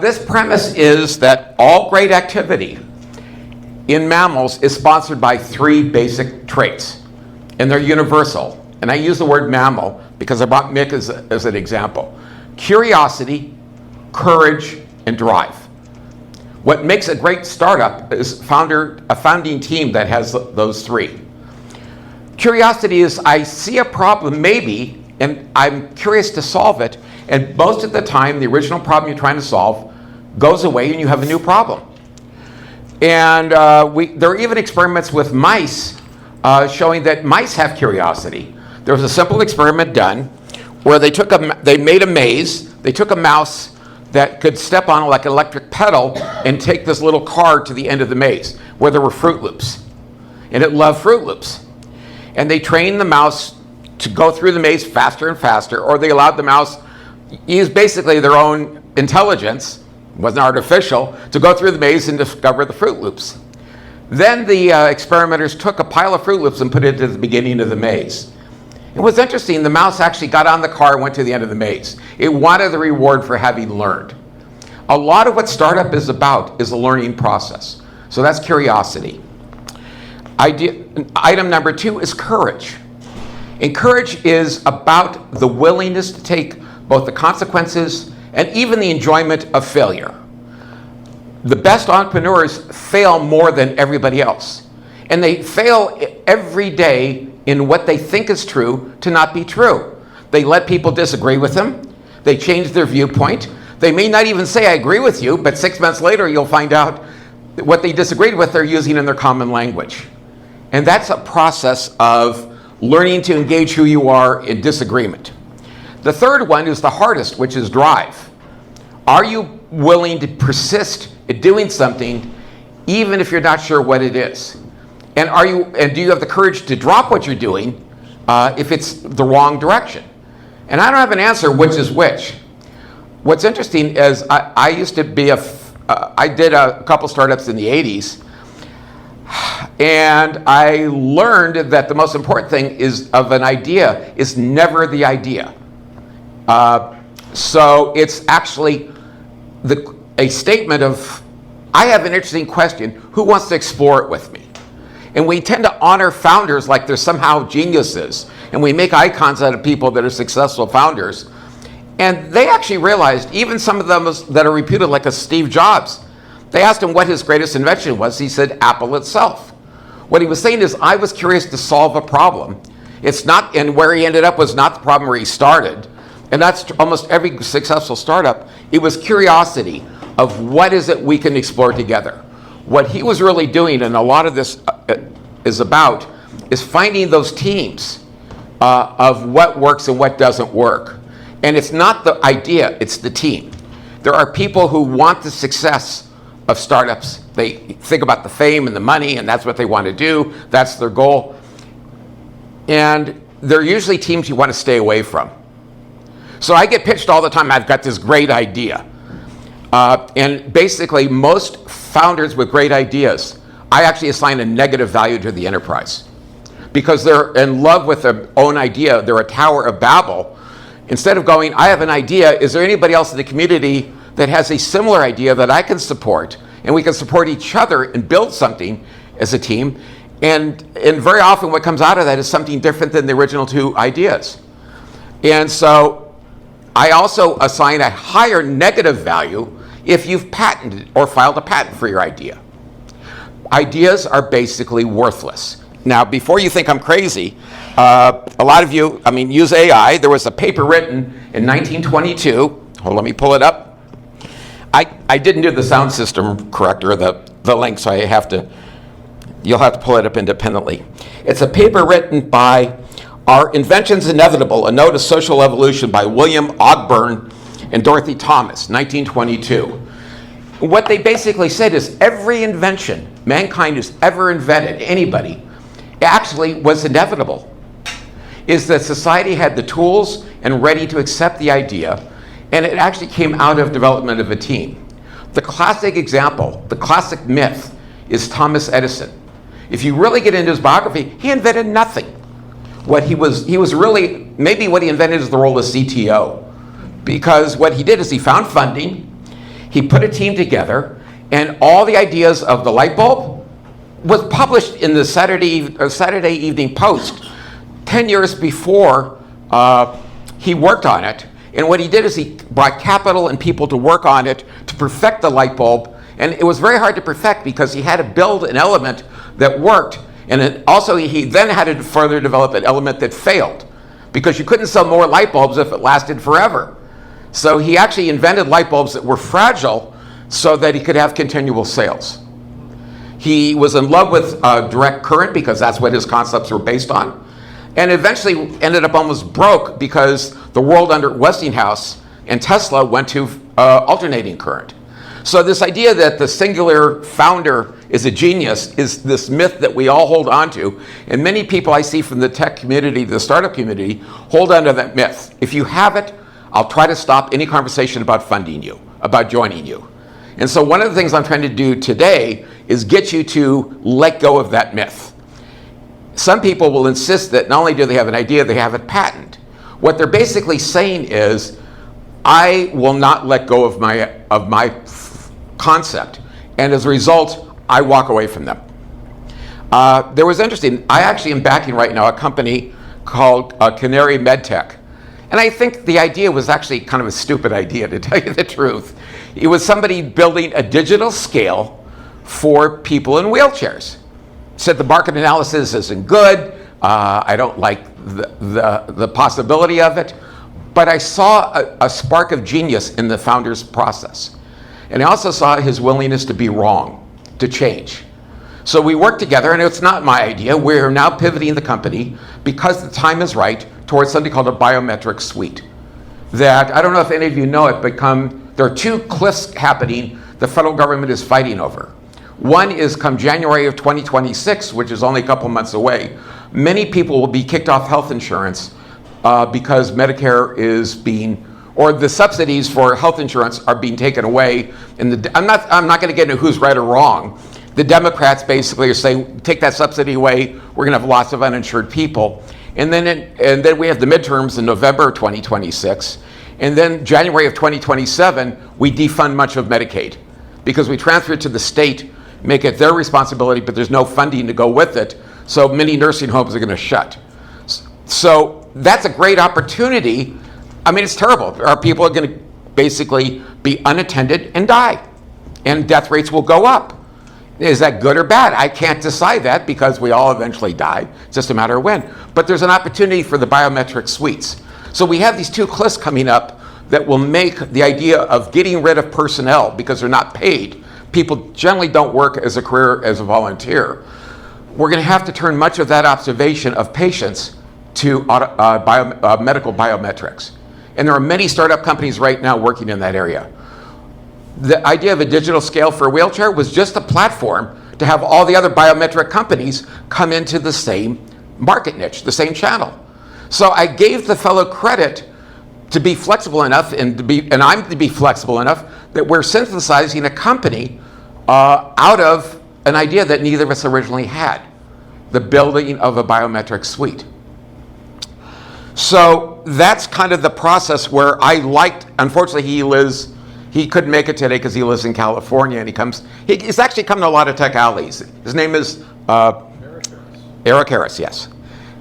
This premise is that all great activity in mammals is sponsored by three basic traits, and they're universal. And I use the word mammal because I brought Mick as an example. Curiosity, courage, and drive. What makes a great startup is a founding team that has those three. Curiosity is, I see a problem maybe, and I'm curious to solve it, and most of the time the original problem you're trying to solve goes away and you have a new problem. And there are even experiments with mice showing that mice have curiosity. There was a simple experiment done where they made a maze. They took a mouse that could step on like an electric pedal and take this little car to the end of the maze where there were Fruit Loops. And it loved Fruit Loops. And they trained the mouse to go through the maze faster and faster, or they allowed the mouse use basically their own intelligence, wasn't artificial, to go through the maze and discover the Fruit Loops. Then the experimenters took a pile of Fruit Loops and put it at the beginning of the maze. It was interesting, the mouse actually got on the car and went to the end of the maze. It wanted the reward for having learned. A lot of what startup is about is a learning process. So that's curiosity. Item number 2 is courage. And courage is about the willingness to take both the consequences and even the enjoyment of failure. The best entrepreneurs fail more than everybody else. And they fail every day in what they think is true to not be true. They let people disagree with them. They change their viewpoint. They may not even say, I agree with you, but 6 months later you'll find out that what they disagreed with they're using in their common language. And that's a process of learning to engage who you are in disagreement. The third one is the hardest, which is drive. Are you willing to persist at doing something even if you're not sure what it is? And do you have the courage to drop what you're doing if it's the wrong direction? And I don't have an answer which is which. What's interesting is I used to be I did a couple startups in the 80s, and I learned that the most important thing of an idea is never the idea. So it's actually a statement of, I have an interesting question, who wants to explore it with me? And we tend to honor founders like they're somehow geniuses, and we make icons out of people that are successful founders. And they actually realized, even some of them that are reputed like a Steve Jobs, they asked him what his greatest invention was. He said Apple itself. What he was saying is, I was curious to solve a problem. And where he ended up was not the problem where he started. And that's almost every successful startup. It was curiosity of what is it we can explore together. What he was really doing, and a lot of this is about, is finding those teams of what works and what doesn't work. And it's not the idea, it's the team. There are people who want the success of startups. They think about the fame and the money, and that's what they want to do. That's their goal. And they're usually teams you want to stay away from. So I get pitched all the time, I've got this great idea. And basically, most founders with great ideas, I actually assign a negative value to the enterprise. Because they're in love with their own idea, they're a Tower of Babel. Instead of going, I have an idea, is there anybody else in the community that has a similar idea that I can support? And we can support each other and build something as a team. And very often what comes out of that is something different than the original two ideas. And so I also assign a higher negative value if you've patented or filed a patent for your idea. Ideas are basically worthless. Now, before you think I'm crazy, a lot of you, use AI. There was a paper written in 1922. Let me pull it up. I didn't do the sound system correct, or the link, so you'll have to pull it up independently. It's a paper written by Are Inventions Inevitable? A Note of Social Evolution by William Ogburn and Dorothy Thomas, 1922. What they basically said is every invention mankind has ever invented, anybody, actually was inevitable. Is that society had the tools and ready to accept the idea, and it actually came out of development of a team. The classic example, the classic myth, is Thomas Edison. If you really get into his biography, he invented nothing. What he was really, maybe what he invented is the role of CTO. Because what he did is he found funding, He put a team together, and all the ideas of the light bulb was published in the Saturday Evening Post 10 years before he worked on it. And what he did is he brought capital and people to work on it to perfect the light bulb. And it was very hard to perfect because he had to build an element that worked. And he then had to further develop an element that failed, because you couldn't sell more light bulbs if it lasted forever. So he actually invented light bulbs that were fragile so that he could have continual sales. He was in love with direct current because that's what his concepts were based on, and eventually ended up almost broke because the world under Westinghouse and Tesla went to alternating current. So this idea that the singular founder is a genius is this myth that we all hold on to. And many people I see from the tech community, the startup community, hold on to that myth. If you have it, I'll try to stop any conversation about funding you, about joining you. And so one of the things I'm trying to do today is get you to let go of that myth. Some people will insist that not only do they have an idea, they have it patented. What they're basically saying is, I will not let go of my concept, and as a result, I walk away from them. There was interesting, I actually am backing right now a company called Canary MedTech. And I think the idea was actually kind of a stupid idea, to tell you the truth. It was somebody building a digital scale for people in wheelchairs. Said the market analysis isn't good, I don't like the possibility of it, but I saw a spark of genius in the founder's process. And I also saw his willingness to be wrong, to change. So we worked together, and it's not my idea. We're now pivoting the company because the time is right towards something called a biometric suite. That, I don't know if any of you know it, but there are two cliffs happening the federal government is fighting over. One is come January of 2026, which is only a couple months away. Many people will be kicked off health insurance because Medicare is being, or the subsidies for health insurance are being taken away. And I'm not going to get into who's right or wrong. The Democrats basically are saying, take that subsidy away, we're going to have lots of uninsured people. And then we have the midterms in November of 2026. And then January of 2027, we defund much of Medicaid because we transfer it to the state, make it their responsibility, but there's no funding to go with it. So many nursing homes are going to shut. So that's a great opportunity. I mean, it's terrible. Our people are going to basically be unattended and die, and death rates will go up. Is that good or bad? I can't decide that because we all eventually die. It's just a matter of when. But there's an opportunity for the biometric suites. So we have these two cliffs coming up that will make the idea of getting rid of personnel because they're not paid. People generally don't work as a career as a volunteer. We're going to have to turn much of that observation of patients to medical biometrics. And there are many startup companies right now working in that area. The idea of a digital scale for a wheelchair was just a platform to have all the other biometric companies come into the same market niche, the same channel. So I gave the fellow credit to be flexible enough, and I'm to be flexible enough that we're synthesizing a company out of an idea that neither of us originally had, the building of a biometric suite. So that's kind of the process where I liked, unfortunately he couldn't make it today because he lives in California, and he's actually come to a lot of tech alleys. His name is Eric Harris, yes.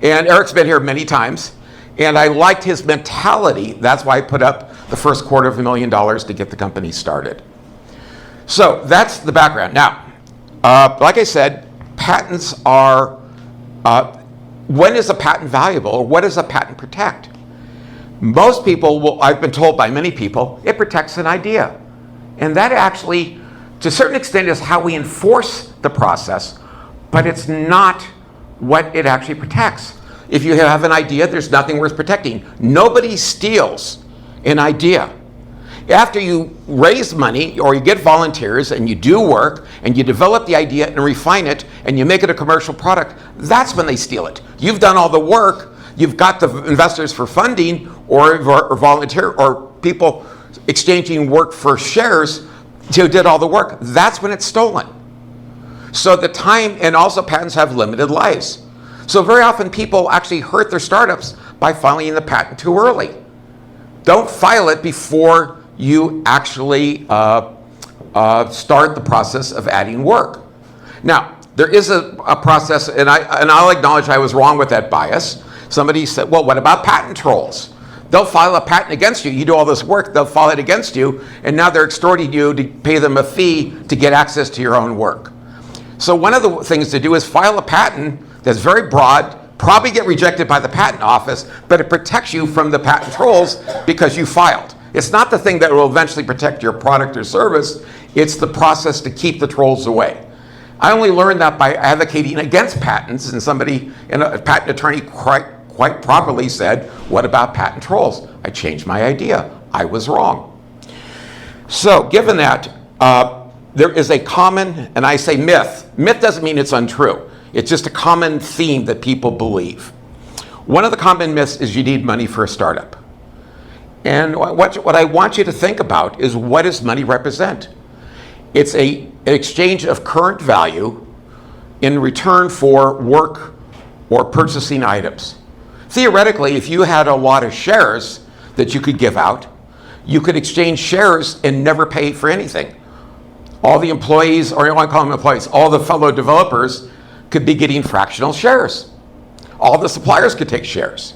And Eric's been here many times, and I liked his mentality. That's why I put up the first $250,000 to get the company started. So that's the background. Now, like I said, patents are, when is a patent valuable, or what does a patent protect? Most people I've been told by many people, it protects an idea. And that actually, to a certain extent, is how we enforce the process, but it's not what it actually protects. If you have an idea, there's nothing worth protecting. Nobody steals an idea. After you raise money or you get volunteers and you do work and you develop the idea and refine it and you make it a commercial product, that's when they steal it. You've done all the work. You've got the investors for funding or volunteer or people exchanging work for shares who did all the work. That's when it's stolen. So the time, and also patents have limited lives. So very often people actually hurt their startups by filing the patent too early. Don't file it before you actually start the process of adding work. Now, there is a process, and I'll acknowledge I was wrong with that bias. Somebody said, well, what about patent trolls? They'll file a patent against you. You do all this work, they'll file it against you, and now they're extorting you to pay them a fee to get access to your own work. So one of the things to do is file a patent that's very broad, probably get rejected by the patent office, but it protects you from the patent trolls because you filed. It's not the thing that will eventually protect your product or service, it's the process to keep the trolls away. I only learned that by advocating against patents, and a patent attorney quite properly said, what about patent trolls? I changed my idea. I was wrong. So given that, there is a common, and I say myth. Myth doesn't mean it's untrue. It's just a common theme that people believe. One of the common myths is you need money for a startup. And what I want you to think about is, what does money represent? It's an exchange of current value in return for work or purchasing items. Theoretically, if you had a lot of shares that you could give out, you could exchange shares and never pay for anything. All the employees, or I want to call them employees, all the fellow developers could be getting fractional shares. All the suppliers could take shares.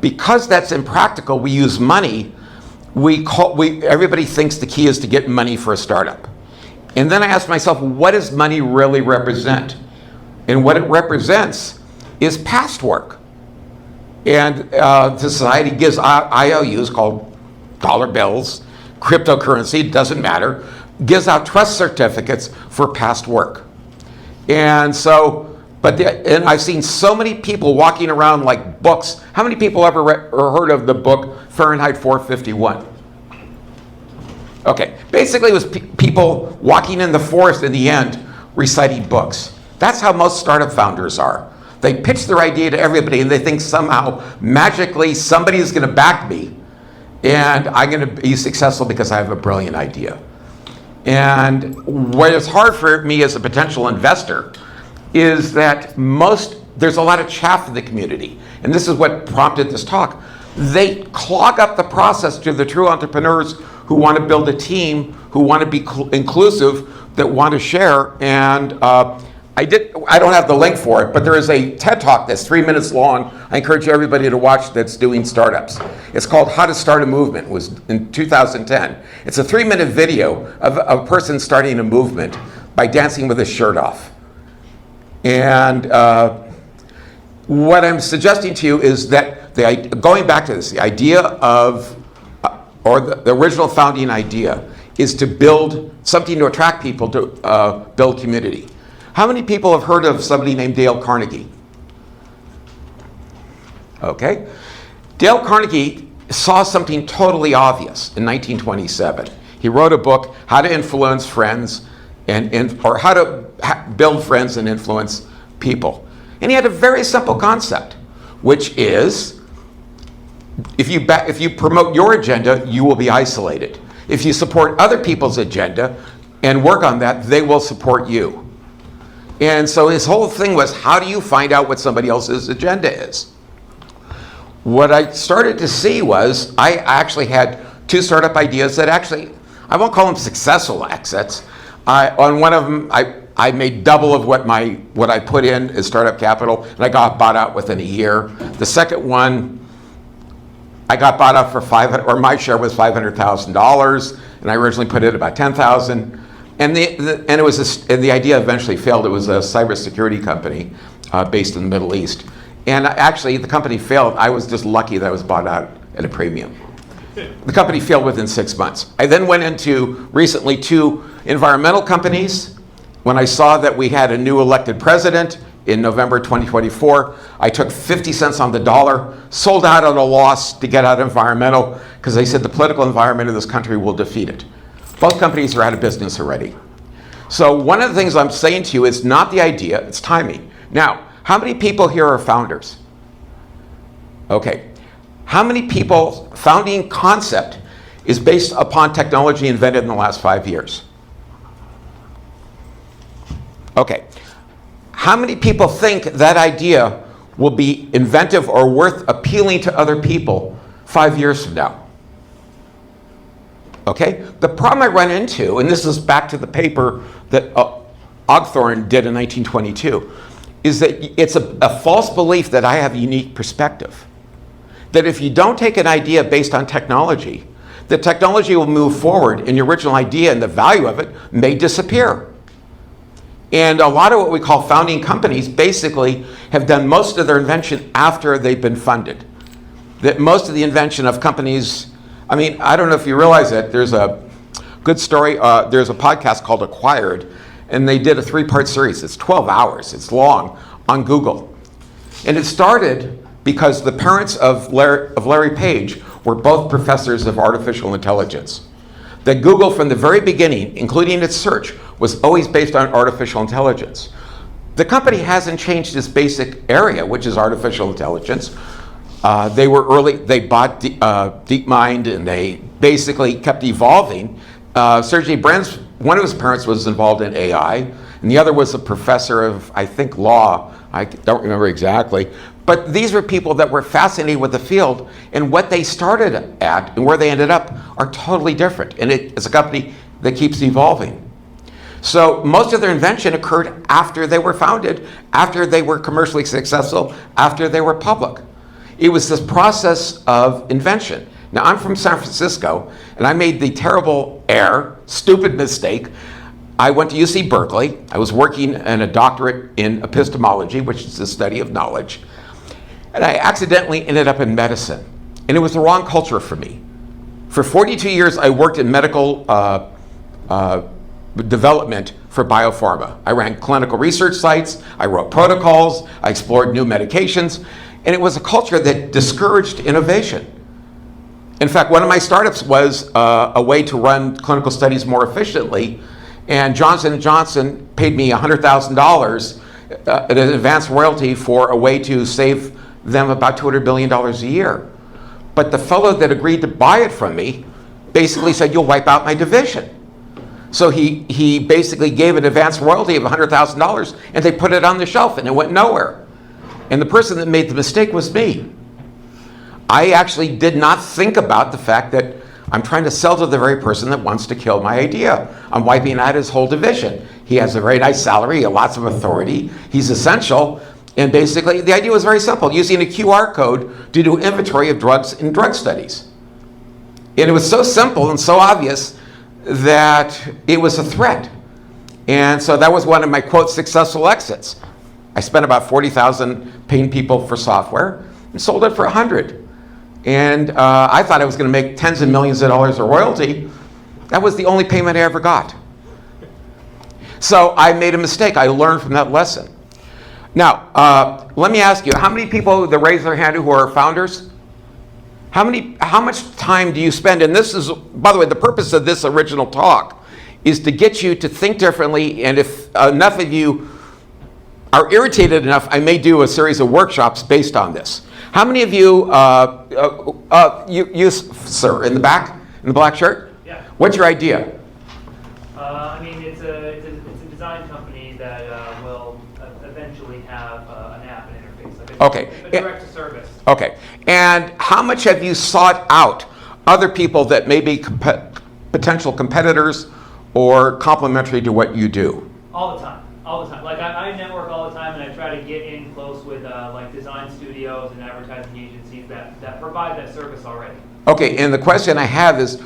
Because that's impractical, we use money. Everybody thinks the key is to get money for a startup. And then I asked myself, what does money really represent? And what it represents is past work. And society gives IOUs, called dollar bills, cryptocurrency, doesn't matter, gives out trust certificates for past work. And so, and I've seen so many people walking around like books. How many people ever read or heard of the book Fahrenheit 451? Okay, basically it was people walking in the forest in the end reciting books. That's how most startup founders are. They pitch their idea to everybody and they think somehow magically somebody is going to back me and I'm going to be successful because I have a brilliant idea. And what is hard for me as a potential investor is that there's a lot of chaff in the community. And this is what prompted this talk. They clog up the process to the true entrepreneurs who want to build a team, who want to be inclusive, that want to share. And I don't have the link for it, but there is a TED Talk that's 3 minutes long. I encourage everybody to watch that's doing startups. It's called How to Start a Movement. It was in 2010. It's a 3-minute video of a person starting a movement by dancing with his shirt off. And what I'm suggesting to you is that, going back to this, the idea of, or the original founding idea, is to build something to attract people to build community. How many people have heard of somebody named Dale Carnegie? Okay. Dale Carnegie saw something totally obvious in 1927. He wrote a book, How to Influence Friends, or How to Build Friends and Influence People. And he had a very simple concept, which is, if you promote your agenda, you will be isolated. If you support other people's agenda and work on that, they will support you. And so his whole thing was, how do you find out what somebody else's agenda is? What I started to see was, I actually had 2 startup ideas that actually, I won't call them successful exits. On one of them, I made double of what I put in as startup capital, and I got bought out within a year. The second one, I got bought out for my share was $500,000, and I originally put in about $10,000. And the idea eventually failed. It was a cybersecurity company based in the Middle East. And actually, the company failed. I was just lucky that I was bought out at a premium. The company failed within 6 months. I then went into recently 2 environmental companies. When I saw that we had a new elected president in November 2024, I took 50 cents on the dollar, sold out at a loss to get out of environmental, because they said the political environment of this country will defeat it. Both companies are out of business already. So one of the things I'm saying to you is not the idea, it's timing. Now, how many people here are founders? Okay. How many people, founding concept is based upon technology invented in the last 5 years? Okay. How many people think that idea will be inventive or worth appealing to other people 5 years from now? Okay? The problem I run into, and this is back to the paper that Ogthorne did in 1922, is that it's a false belief that I have a unique perspective. That if you don't take an idea based on technology, the technology will move forward and your original idea and the value of it may disappear. And a lot of what we call founding companies basically have done most of their invention after they've been funded. That most of the invention of companies, I mean, I don't know if you realize that there's a good story, there's a podcast called Acquired, and they did a 3-part series. It's 12 hours, it's long, on Google. And it started because the parents of Larry Page were both professors of artificial intelligence. That Google from the very beginning, including its search, was always based on artificial intelligence. The company hasn't changed its basic area, which is artificial intelligence. They were early, they bought DeepMind, and they basically kept evolving. Sergey Brin's, one of his parents was involved in AI, and the other was a professor of, I think, law. I don't remember exactly. But these were people that were fascinated with the field, and what they started at and where they ended up are totally different. And it's a company that keeps evolving. So most of their invention occurred after they were founded, after they were commercially successful, after they were public. It was this process of invention. Now, I'm from San Francisco, and I made the terrible stupid mistake. I went to UC Berkeley. I was working in a doctorate in epistemology, which is the study of knowledge. And I accidentally ended up in medicine. And it was the wrong culture for me. For 42 years, I worked in medical development for biopharma. I ran clinical research sites, I wrote protocols, I explored new medications, and it was a culture that discouraged innovation. In fact, one of my startups was a way to run clinical studies more efficiently, and Johnson & Johnson paid me $100,000 an advance royalty for a way to save them about $200 billion a year. But the fellow that agreed to buy it from me basically said, "You'll wipe out my division." So he basically gave an advance royalty of $100,000, and they put it on the shelf, and it went nowhere. And the person that made the mistake was me. I actually did not think about the fact that I'm trying to sell to the very person that wants to kill my idea. I'm wiping out his whole division. He has a very nice salary, he has lots of authority, he's essential, and basically the idea was very simple, using a QR code to do inventory of drugs in drug studies. And it was so simple and so obvious that it was a threat. And so that was one of my, quote, successful exits. I spent about $40,000 paying people for software and sold it for 100. And I thought I was going to make tens of millions of dollars of royalty. That was the only payment I ever got. So I made a mistake. I learned from that lesson. Now, let me ask you, how many people that raise their hand who are founders? How much time do you spend, and this is, by the way, the purpose of this original talk is to get you to think differently, and if enough of you are irritated enough, I may do a series of workshops based on this. How many of you, you sir, in the back, in the black shirt? Yeah. What's your idea? I mean, it's a design company that will eventually have an app and interface, like a direct-to-service. Okay. And how much have you sought out other people that may be potential competitors or complementary to what you do? All the time. Like I network all the time, and I try to get in close with like design studios and advertising agencies that provide that service already. Okay, and the question I have is,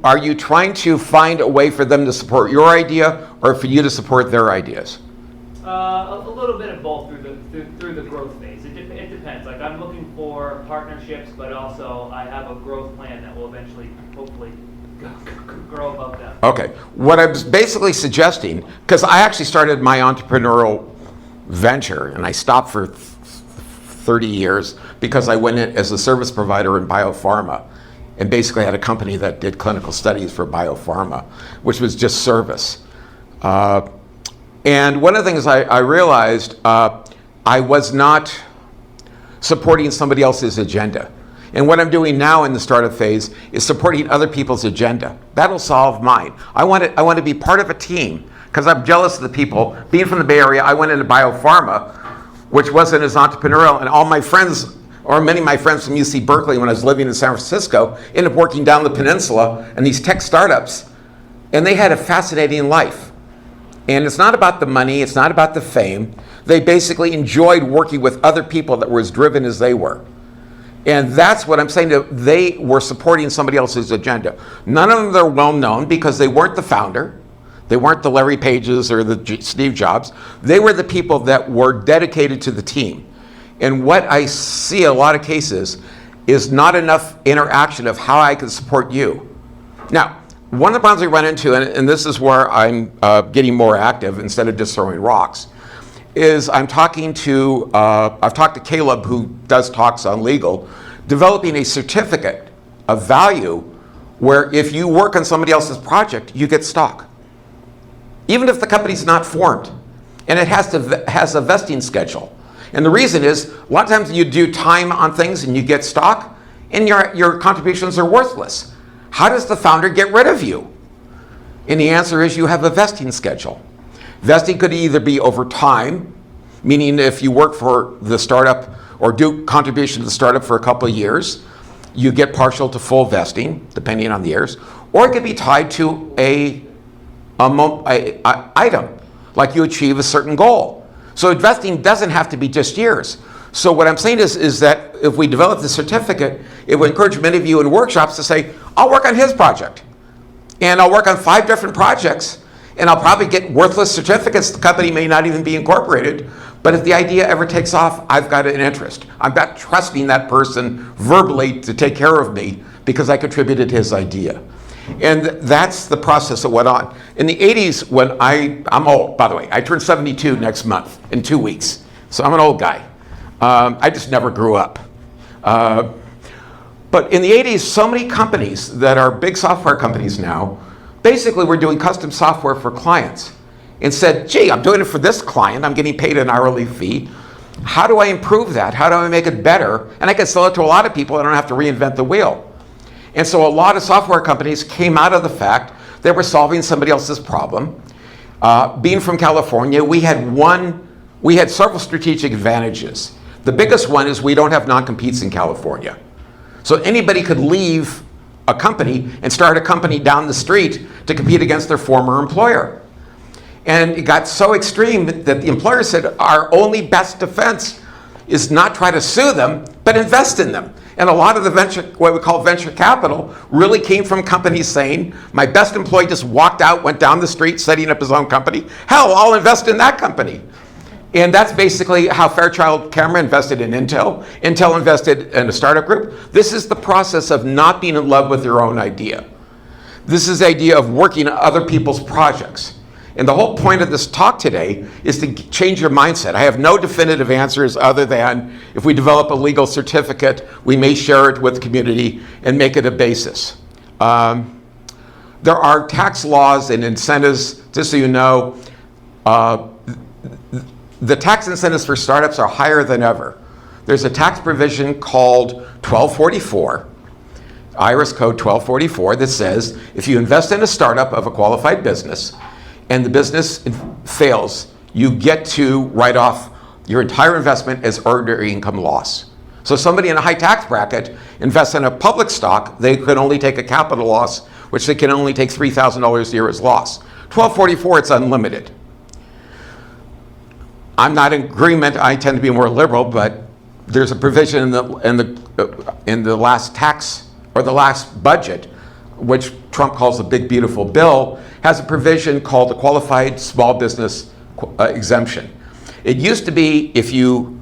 are you trying to find a way for them to support your idea, or for you to support their ideas? A little bit of both through the growth phase. It depends. Like I'm looking for partnerships, but also I have a growth plan that will eventually, hopefully, grow above them. Okay. What I was basically suggesting, because I actually started my entrepreneurial venture, and I stopped for 30 years because I went in as a service provider in biopharma, and basically had a company that did clinical studies for biopharma, which was just service. And one of the things I realized, I was not supporting somebody else's agenda. And what I'm doing now in the startup phase is supporting other people's agenda. That'll solve mine. I want to be part of a team, because I'm jealous of the people. Being from the Bay Area, I went into biopharma, which wasn't as entrepreneurial, and all my friends or many of my friends from UC Berkeley when I was living in San Francisco ended up working down the peninsula in these tech startups, and they had a fascinating life. And it's not about the money, it's not about the fame. They basically enjoyed working with other people that were as driven as they were. And that's what I'm saying, that they were supporting somebody else's agenda. None of them are well known because they weren't the founder. They weren't the Larry Pages or the Steve Jobs. They were the people that were dedicated to the team. And what I see in a lot of cases is not enough interaction of how I can support you. Now, one of the problems we run into, and this is where I'm getting more active instead of just throwing rocks, is I've talked to Caleb, who does talks on legal, developing a certificate of value where if you work on somebody else's project, you get stock. Even if the company's not formed, and it has a vesting schedule. And the reason is, a lot of times you do time on things and you get stock, and your contributions are worthless. How does the founder get rid of you? And the answer is you have a vesting schedule. Vesting could either be over time, meaning if you work for the startup or do contribution to the startup for a couple of years, you get partial to full vesting, depending on the years, or it could be tied to a item, like you achieve a certain goal. So investing doesn't have to be just years. So what I'm saying is that if we develop the certificate, it would encourage many of you in workshops to say, I'll work on his project, and I'll work on 5 different projects, and I'll probably get worthless certificates. The company may not even be incorporated, but if the idea ever takes off, I've got an interest. I'm not trusting that person verbally to take care of me because I contributed his idea. And that's the process that went on. In the 80s, when I'm old, by the way, I turn 72 next month, in 2 weeks. So I'm an old guy. I just never grew up. But in the 80s, so many companies that are big software companies now, basically were doing custom software for clients and said, gee, I'm doing it for this client, I'm getting paid an hourly fee. How do I improve that? How do I make it better? And I can sell it to a lot of people. I don't have to reinvent the wheel. And so a lot of software companies came out of the fact they were solving somebody else's problem. Being from California, we had several strategic advantages. The biggest one is we don't have non-competes in California. So anybody could leave a company and start a company down the street to compete against their former employer. And it got so extreme that the employer said, our only best defense is not try to sue them, but invest in them. And a lot of the what we call venture capital, really came from companies saying, my best employee just walked out, went down the street, setting up his own company. Hell, I'll invest in that company. And that's basically how Fairchild Camera invested in Intel. Intel invested in a startup group. This is the process of not being in love with your own idea. This is the idea of working on other people's projects. And the whole point of this talk today is to change your mindset. I have no definitive answers other than if we develop a legal certificate, we may share it with the community and make it a basis. There are tax laws and incentives, just so you know. The tax incentives for startups are higher than ever. There's a tax provision called 1244, IRS code 1244, that says if you invest in a startup of a qualified business and the business fails, you get to write off your entire investment as ordinary income loss. So somebody in a high tax bracket invests in a public stock, they could only take a capital loss, which they can only take $3,000 a year as loss. 1244, it's unlimited. I'm not in agreement. I tend to be more liberal, but there's a provision in the last tax or the last budget, which Trump calls the big beautiful bill, has a provision called the qualified small business exemption. It used to be if you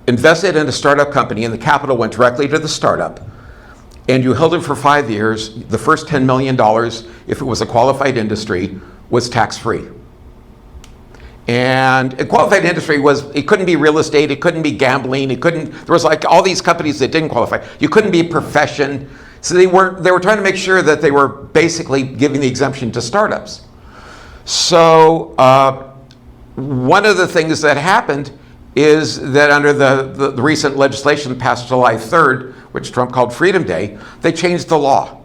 invested in a startup company and the capital went directly to the startup and you held it for 5 years, the first $10 million, if it was a qualified industry, was tax-free. And a qualified industry it couldn't be real estate, it couldn't be gambling, there was like all these companies that didn't qualify. You couldn't be a profession. So they were trying to make sure that they were basically giving the exemption to startups. So one of the things that happened is that under the recent legislation passed July 3rd, which Trump called Freedom Day, they changed the law.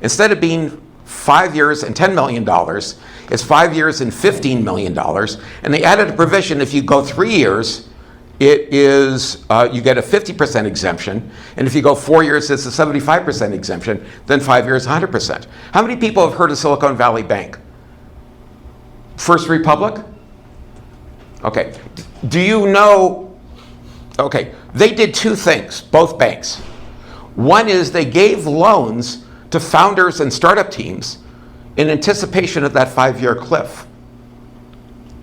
Instead of being 5 years and $10 million, it's 5 years and $15 million. And they added a provision if you go 3 years it is, you get a 50% exemption, and if you go 4 years, it's a 75% exemption, then 5 years, 100%. How many people have heard of Silicon Valley Bank? First Republic? Okay. Do you know, okay, they did two things, both banks. One is they gave loans to founders and startup teams in anticipation of that 5-year cliff.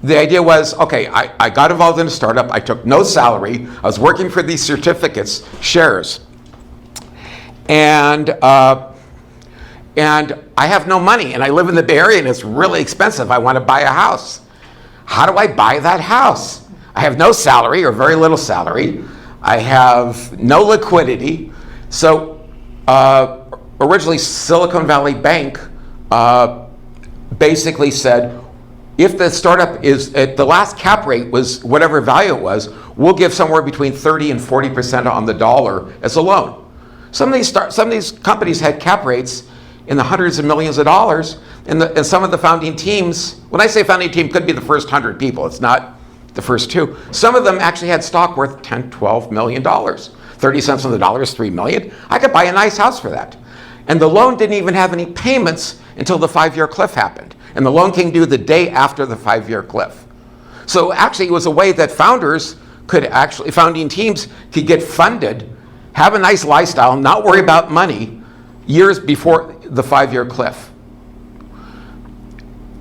The idea was, okay, I got involved in a startup, I took no salary, I was working for these certificates, shares, and I have no money, and I live in the Bay Area, and it's really expensive. I want to buy a house. How do I buy that house? I have no salary or very little salary. I have no liquidity. So originally, Silicon Valley Bank basically said, if the startup is, at the last cap rate was whatever value it was, we'll give somewhere between 30 and 40% on the dollar as a loan. Some of these companies had cap rates in the hundreds of millions of dollars, and some of the founding teams, when I say founding team, could be the first 100 people, it's not the first two. Some of them actually had stock worth $10, $12 million. 30 cents on the dollar is $3 million. I could buy a nice house for that. And the loan didn't even have any payments until the 5-year cliff happened. And the loan came due the day after the 5-year cliff. So actually it was a way that founding teams could get funded, have a nice lifestyle, not worry about money years before the 5-year cliff.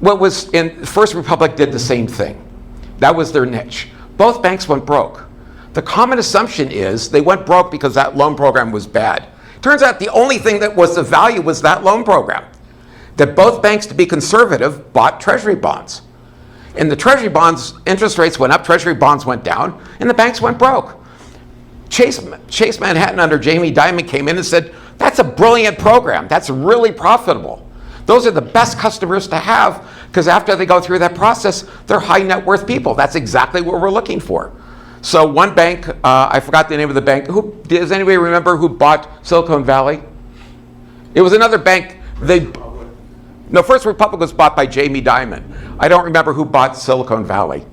What was in First Republic did the same thing. That was their niche. Both banks went broke. The common assumption is they went broke because that loan program was bad. Turns out the only thing that was of value was that loan program. That both banks, to be conservative, bought treasury bonds. And the treasury bonds, interest rates went up, treasury bonds went down, and the banks went broke. Chase Manhattan under Jamie Dimon came in and said, that's a brilliant program, that's really profitable. Those are the best customers to have, because after they go through that process, they're high net worth people. That's exactly what we're looking for. So one bank, I forgot the name of the bank. Does anybody remember who bought Silicon Valley? It was another bank. First Republic was bought by Jamie Dimon. I don't remember who bought Silicon Valley.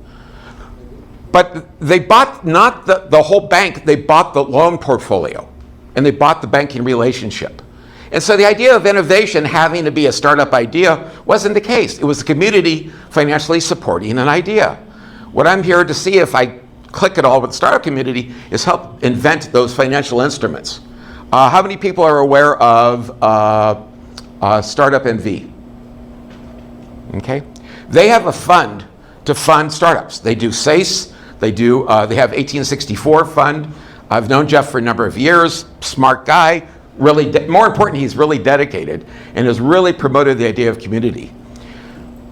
But they bought not the whole bank, they bought the loan portfolio, and they bought the banking relationship. And so the idea of innovation having to be a startup idea wasn't the case. It was the community financially supporting an idea. What I'm here to see, if I click it all with the startup community, is help invent those financial instruments. How many people are aware of Startup NV? Okay, they have a fund to fund startups. They do SACE. They have 1864 fund. I've known Jeff for a number of years. Smart guy. Really, more important, he's really dedicated and has really promoted the idea of community.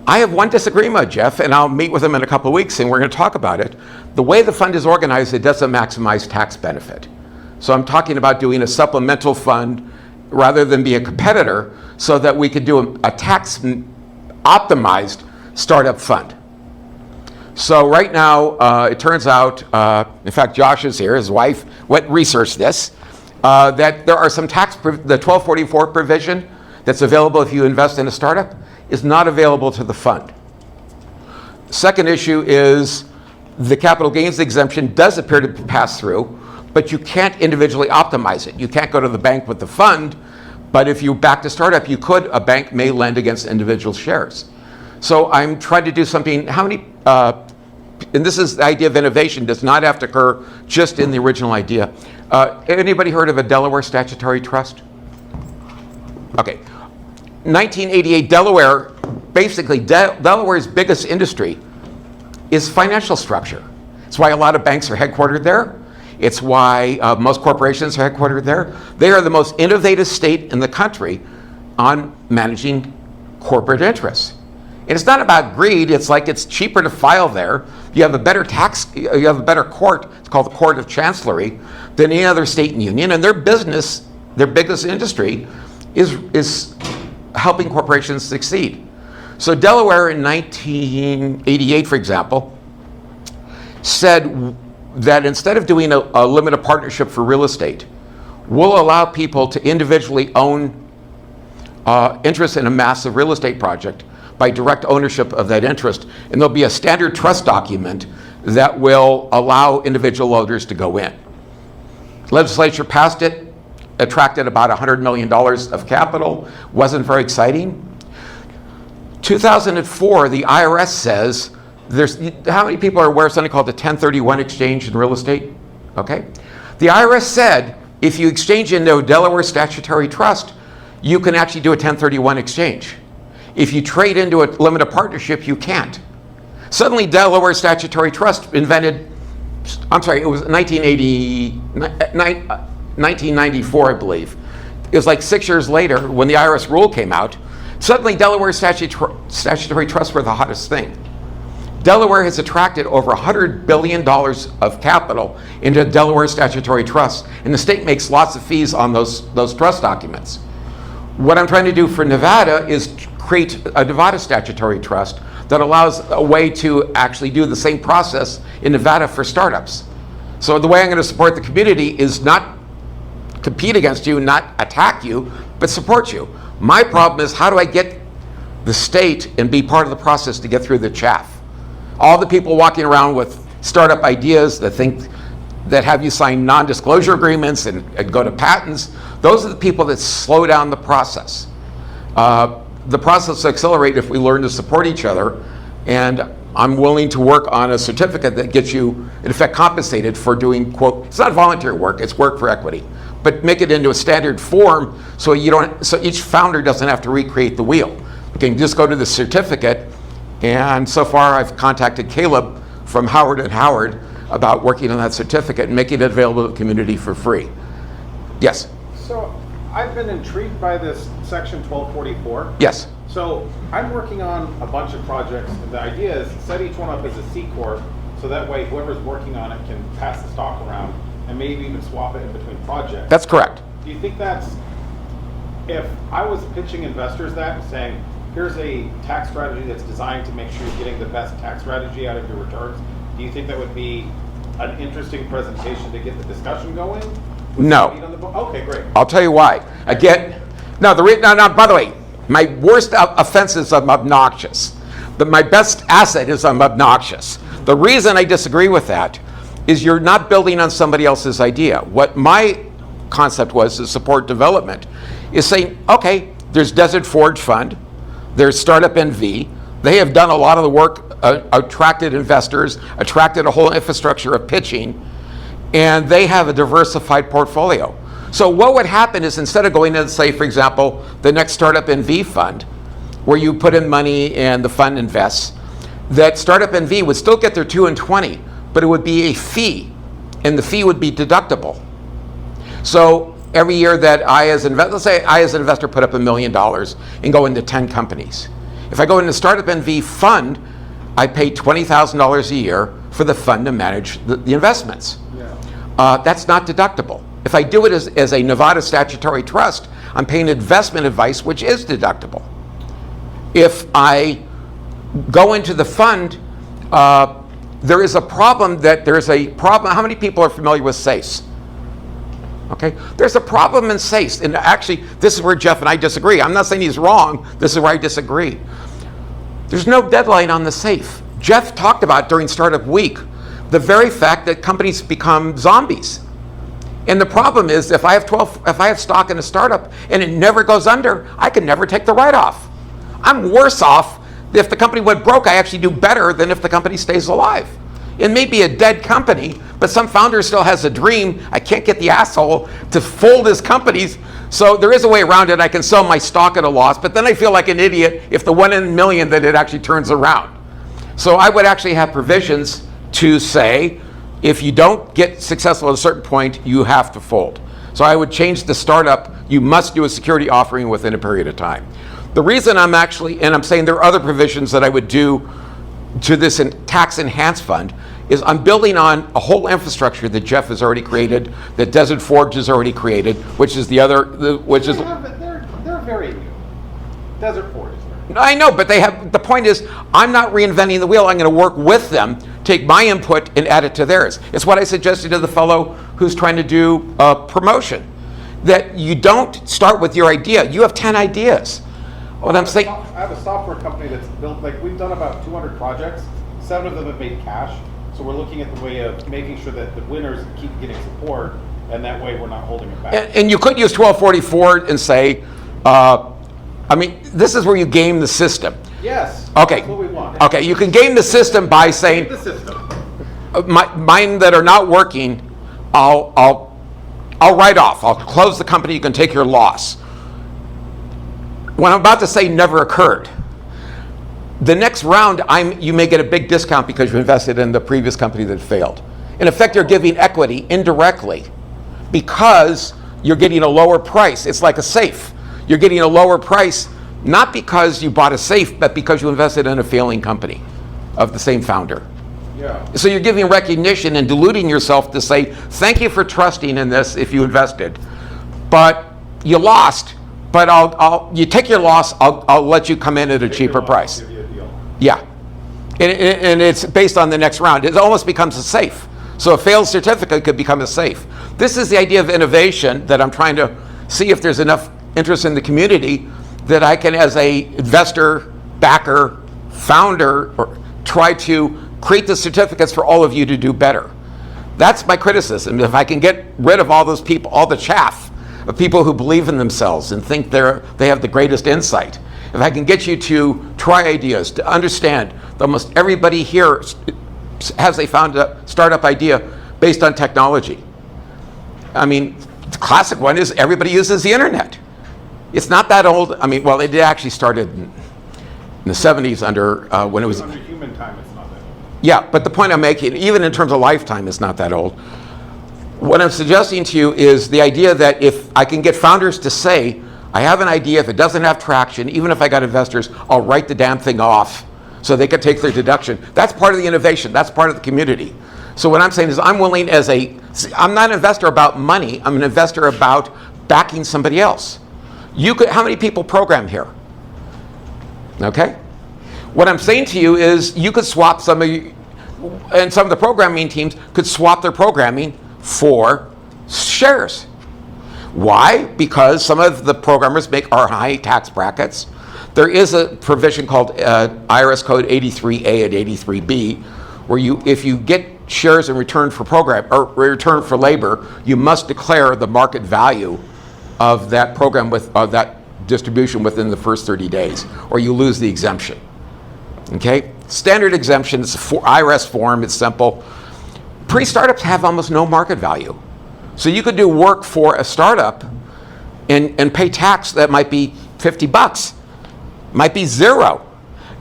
I have one disagreement with Jeff, and I'll meet with him in a couple of weeks, and we're going to talk about it. The way the fund is organized, it doesn't maximize tax benefit. So I'm talking about doing a supplemental fund rather than be a competitor, so that we could do a tax optimized startup fund. So right now, it turns out, in fact, Josh is here, his wife went and researched this, that there are some the 1244 provision that's available if you invest in a startup is not available to the fund. Second issue is the capital gains exemption does appear to pass through, but you can't individually optimize it. You can't go to the bank with the fund, but if you back the startup, a bank may lend against individual shares. So I'm trying to do something, and this is the idea of innovation, does not have to occur just in the original idea. Anybody heard of a Delaware statutory trust? Okay. 1988, Delaware, basically Delaware's biggest industry is financial structure. It's why a lot of banks are headquartered there. It's why most corporations are headquartered there. They are the most innovative state in the country on managing corporate interests. And it's not about greed, it's like it's cheaper to file there. You have a better court, it's called the Court of Chancellery, than any other state and union, and their biggest industry is helping corporations succeed. So Delaware in 1988, for example, said that instead of doing a limited partnership for real estate, we'll allow people to individually own interest in a massive real estate project by direct ownership of that interest. And there'll be a standard trust document that will allow individual owners to go in. Legislature passed it, attracted about $100 million of capital, wasn't very exciting. 2004, the IRS says, how many people are aware of something called the 1031 exchange in real estate? Okay. The IRS said, if you exchange into a Delaware statutory trust, you can actually do a 1031 exchange. If you trade into a limited partnership, you can't. Suddenly, Delaware statutory trust it was 1994, I believe. It was like 6 years later when the IRS rule came out. Suddenly, Delaware statutory trusts were the hottest thing. Delaware has attracted over $100 billion of capital into Delaware statutory trusts, and the state makes lots of fees on those trust documents. What I'm trying to do for Nevada is create a Nevada statutory trust that allows a way to actually do the same process in Nevada for startups. So the way I'm going to support the community is not compete against you, not attack you, but support you. My problem is, how do I get the state and be part of the process to get through the chaff? All the people walking around with startup ideas that have you sign non-disclosure agreements and go to patents, those are the people that slow down the process. The process will accelerate if we learn to support each other, and I'm willing to work on a certificate that gets you, in effect, compensated for doing, quote, it's not volunteer work, it's work for equity, but make it into a standard form so each founder doesn't have to recreate the wheel. You can just go to the certificate, and so far I've contacted Caleb from Howard & Howard about working on that certificate and making it available to the community for free. Yes? So I've been intrigued by this section 1244. Yes. So I'm working on a bunch of projects. The idea is set each one up as a C Corp, so that way whoever's working on it can pass the stock around and maybe even swap it in between projects. That's correct. Do you think if I was pitching investors that, saying, here's a tax strategy that's designed to make sure you're getting the best tax strategy out of your returns, do you think that would be an interesting presentation to get the discussion going? No. Okay, great. I'll tell you why. Again, by the way, my worst offense is I'm obnoxious. My best asset is I'm obnoxious. The reason I disagree with that is you're not building on somebody else's idea. What my concept was to support development is saying, okay, there's Desert Forge Fund, there's Startup NV, they have done a lot of the work, attracted investors, attracted a whole infrastructure of pitching, and they have a diversified portfolio. So what would happen is, instead of going in, say, for example, the next Startup NV fund, where you put in money and the fund invests, that Startup NV would still get their 2 and 20, but it would be a fee, and the fee would be deductible. So every year that let's say I as an investor put up $1 million and go into 10 companies. If I go into Startup NV fund, I pay $20,000 a year for the fund to manage the investments. Yeah. That's not deductible. If I do it as a Nevada statutory trust, I'm paying investment advice, which is deductible. If I go into the fund, there is a problem. How many people are familiar with SACE? Okay, there's a problem in SACE, and actually, this is where Jeff and I disagree. I'm not saying he's wrong. This is where I disagree. There's no deadline on the SAFE. Jeff talked about during Startup Week the very fact that companies become zombies. And the problem is, if I have stock in a startup and it never goes under, I can never take the write-off. I'm worse off if the company went broke. I actually do better than if the company stays alive. It may be a dead company, but some founder still has a dream. I can't get the asshole to fold his companies. So there is a way around it. I can sell my stock at a loss, but then I feel like an idiot if the 1 in a million that it actually turns around. So I would actually have provisions to say, if you don't get successful at a certain point, you have to fold. So I would change the startup. You must do a security offering within a period of time. The reason I'm saying there are other provisions that I would do to this tax enhanced fund is I'm building on a whole infrastructure that Jeff has already created, that Desert Forge has already created, which is they're very new. Desert Forge is very new. I know, but the point is, I'm not reinventing the wheel. I'm going to work with them, take my input and add it to theirs. It's what I suggested to the fellow who's trying to do a promotion, that you don't start with your idea. You have 10 ideas. What I'm saying, I have a software company that's built, we've done about 200 projects. 7 of them have made cash. So we're looking at the way of making sure that the winners keep getting support, and that way we're not holding it back. And you could use 1244 and say, I mean, this is where you game the system. Yes. Okay. That's what we want. Okay, you can game the system by saying, The system. mine that are not working, I'll write off. I'll close the company. You can take your loss. What I'm about to say never occurred. The next round, you may get a big discount because you invested in the previous company that failed. In effect, you're giving equity indirectly because you're getting a lower price. It's like a safe. You're getting a lower price not because you bought a safe, but because you invested in a failing company of the same founder. Yeah. So you're giving recognition and diluting yourself to say, thank you for trusting in this if you invested. But you lost, but you take your loss, I'll let you come in at a cheaper price. Give you a deal. Yeah. And it's based on the next round. It almost becomes a safe. So a failed certificate could become a safe. This is the idea of innovation that I'm trying to see if there's enough interest in the community that I can, as a investor, backer, founder, or try to create the certificates for all of you to do better. That's my criticism. If I can get rid of all those people, all the chaff of people who believe in themselves and think they have the greatest insight, if I can get you to try ideas, to understand that almost everybody here has a startup idea based on technology. I mean, the classic one is everybody uses the internet. It's not that old. I mean, well, it actually started in the 70s under when it was. Under human time, it's not that old. Yeah, but the point I'm making, even in terms of lifetime, is not that old. What I'm suggesting to you is the idea that if I can get founders to say, I have an idea, if it doesn't have traction, even if I got investors, I'll write the damn thing off so they can take their deduction. That's part of the innovation. That's part of the community. So what I'm saying is I'm willing I'm not an investor about money. I'm an investor about backing somebody else. How many people program here? Okay? What I'm saying to you is you could swap and some of the programming teams could swap their programming for shares. Why? Because some of the programmers are high tax brackets. There is a provision called IRS code 83A and 83B, where if you get shares in return for return for labor, you must declare the market value of that program of that distribution within the first 30 days, or you lose the exemption. Okay? Standard exemption, it's an IRS form, it's simple. Pre-startups have almost no market value. So you could do work for a startup and pay tax that might be $50, might be zero.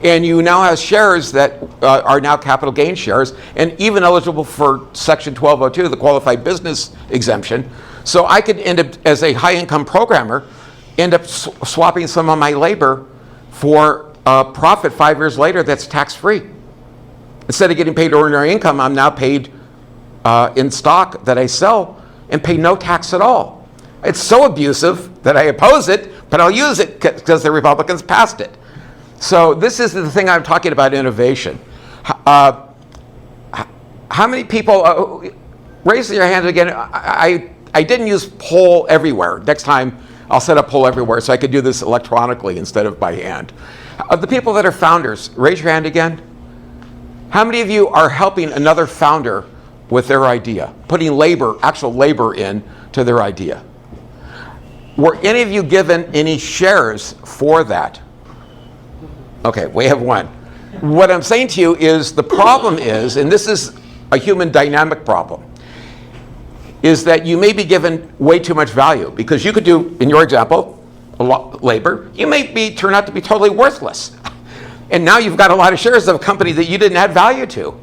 And you now have shares that are now capital gain shares and even eligible for Section 1202, the qualified business exemption. So I could end up, as a high income programmer, end up swapping some of my labor for a profit 5 years later that's tax free. Instead of getting paid ordinary income, I'm now paid in stock that I sell and pay no tax at all. It's so abusive that I oppose it, but I'll use it because the Republicans passed it. So this is the thing I'm talking about, innovation. How many people, raise your hand again, I didn't use poll everywhere. Next time I'll set up poll everywhere so I could do this electronically instead of by hand. Of the people that are founders, raise your hand again. How many of you are helping another founder with their idea, putting actual labor in to their idea? Were any of you given any shares for that? Okay, we have one. What I'm saying to you is the problem is, and this is a human dynamic problem, is that you may be given way too much value because you could do, in your example, a lot labor. You may turn out to be totally worthless. And now you've got a lot of shares of a company that you didn't add value to.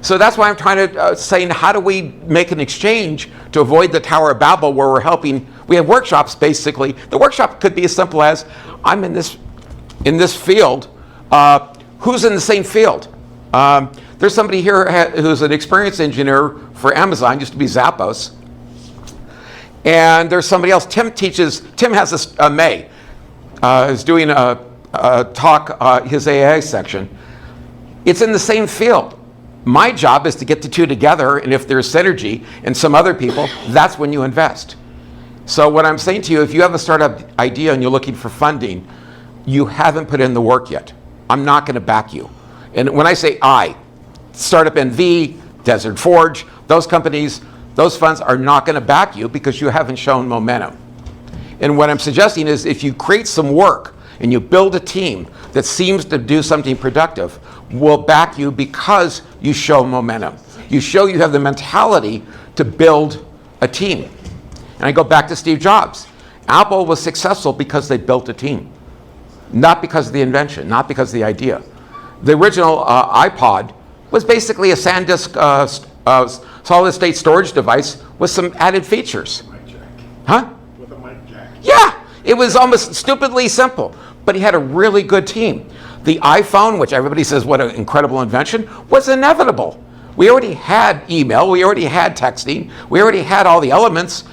So that's why I'm trying to say, how do we make an exchange to avoid the Tower of Babel where we're helping? We have workshops basically. The workshop could be as simple as, I'm in this field. Who's in the same field? There's somebody here who's an experienced engineer for Amazon, used to be Zappos. And there's somebody else, Tim has this, May, is doing a talk, his AI section. It's in the same field. My job is to get the two together, and if there's synergy and some other people, that's when you invest. So what I'm saying to you, if you have a startup idea and you're looking for funding, you haven't put in the work yet. I'm not going to back you. And when I say startup NV, Desert Forge, those companies, those funds are not going to back you because you haven't shown momentum. And what I'm suggesting is if you create some work and you build a team that seems to do something productive, will back you because you show momentum. You show you have the mentality to build a team. And I go back to Steve Jobs. Apple was successful because they built a team, not because of the invention, not because of the idea. The original iPod was basically a SanDisk solid state storage device with some added features. Mic jack. Huh? With a mic jack. Yeah, it was almost stupidly simple, but he had a really good team. The iPhone, which everybody says what an incredible invention, was inevitable. We already had email, we already had texting, we already had all the elements.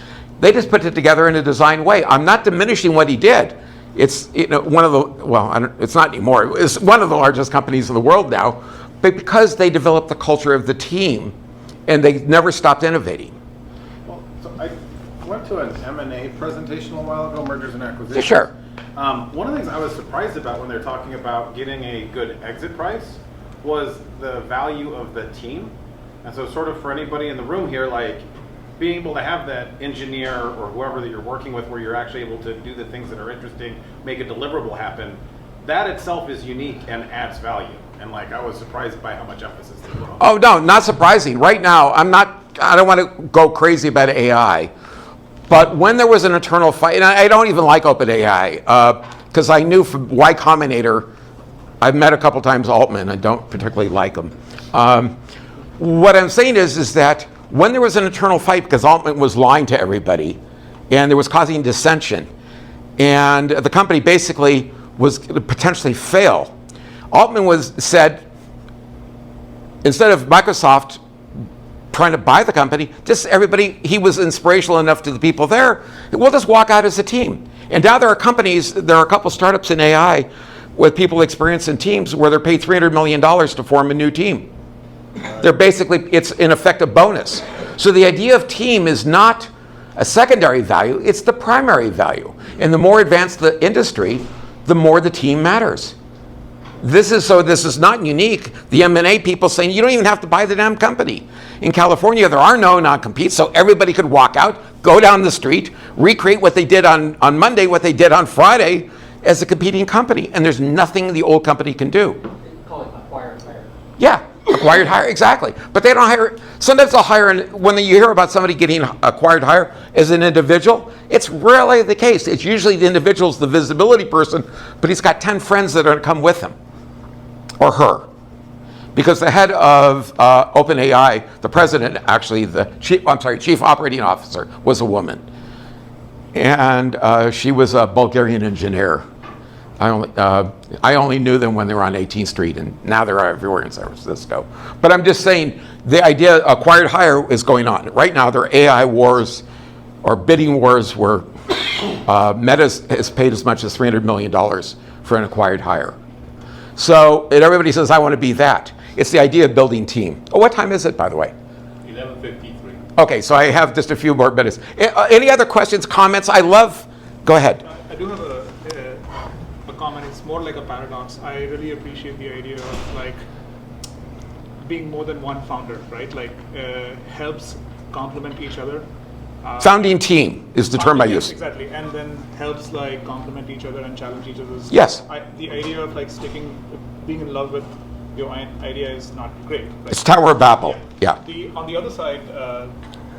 They just put it together in a designed way. I'm not diminishing what he did. It's one of the, well, it's not anymore. It's one of the largest companies in the world now, but because they developed the culture of the team and they never stopped innovating. Well, so I went to an M&A presentation a while ago, mergers and acquisitions. Yeah, sure. One of the things I was surprised about when they're talking about getting a good exit price was the value of the team. And so sort of for anybody in the room here, like being able to have that engineer or whoever that you're working with where you're actually able to do the things that are interesting, make a deliverable happen, that itself is unique and adds value. And like I was surprised by how much emphasis they put on that. Oh no, not surprising. Right now, I don't want to go crazy about AI, but when there was an internal fight, and I don't even like OpenAI, because I knew from Y Combinator, I've met a couple times Altman, I don't particularly like him. What I'm saying is that when there was an internal fight, because Altman was lying to everybody, and there was causing dissension, and the company basically was going to potentially fail, Altman said, instead of Microsoft trying to buy the company, just everybody, he was inspirational enough to the people there, we'll just walk out as a team. And now there are companies, there are a couple startups in AI with people experienced in teams where they're paid $300 million to form a new team. They're basically, it's in effect a bonus. So the idea of team is not a secondary value, it's the primary value. And the more advanced the industry, the more the team matters. This is not unique. The M&A people saying you don't even have to buy the damn company. In California, there are no non-competes, so everybody could walk out, go down the street, recreate what they did on Monday, what they did on Friday as a competing company. And there's nothing the old company can do. They call it acquired hire. Yeah, acquired hire, exactly. But they don't hire, sometimes they'll hire, and when you hear about somebody getting acquired hire as an individual, it's rarely the case. It's usually the individual's the visibility person, but he's got 10 friends that are gonna come with him, or her. Because the head of OpenAI, the president, actually, the chief operating officer, was a woman. And she was a Bulgarian engineer. I only knew them when they were on 18th Street, and now they're everywhere in San Francisco. But I'm just saying, the idea acquired hire is going on. Right now, there are AI wars or bidding wars where Meta has paid as much as $300 million for an acquired hire. So, and everybody says, I want to be that. It's the idea of building team. Oh, what time is it, by the way? 11:53. Okay, so I have just a few more minutes. Any other questions, comments? Go ahead. I do have a comment. It's more like a paradox. I really appreciate the idea of like being more than one founder, right? Like helps complement each other. Founding team is the term I use. Exactly, and then helps like complement each other and challenge each other. Yes. The idea of like being in love with your idea is not great. Right? It's Tower of Babel. Yeah. On the other side,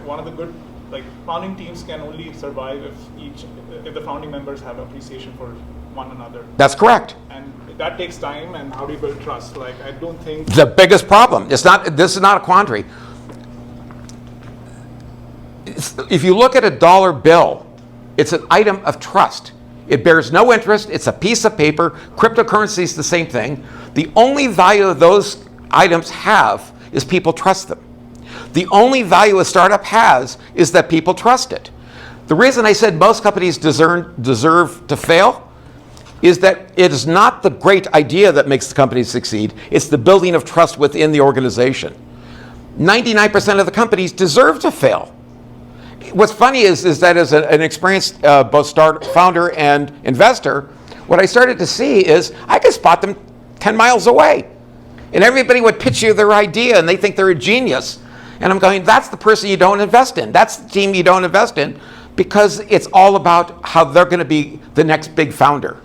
one of the good like founding teams can only survive if the founding members have appreciation for one another. That's correct. And that takes time. And how do you build trust? Like I don't think The biggest problem. This is not a quandary. If you look at a dollar bill, it's an item of trust. It bears no interest. It's a piece of paper. Cryptocurrency is the same thing. The only value those items have is people trust them. The only value a startup has is that people trust it. The reason I said most companies deserve to fail is that it is not the great idea that makes the company succeed. It's the building of trust within the organization. 99% of the companies deserve to fail. What's funny is that as an experienced both founder and investor, what I started to see is I could spot them 10 miles away. And everybody would pitch you their idea and they think they're a genius. And I'm going, that's the person you don't invest in. That's the team you don't invest in, because it's all about how they're going to be the next big founder.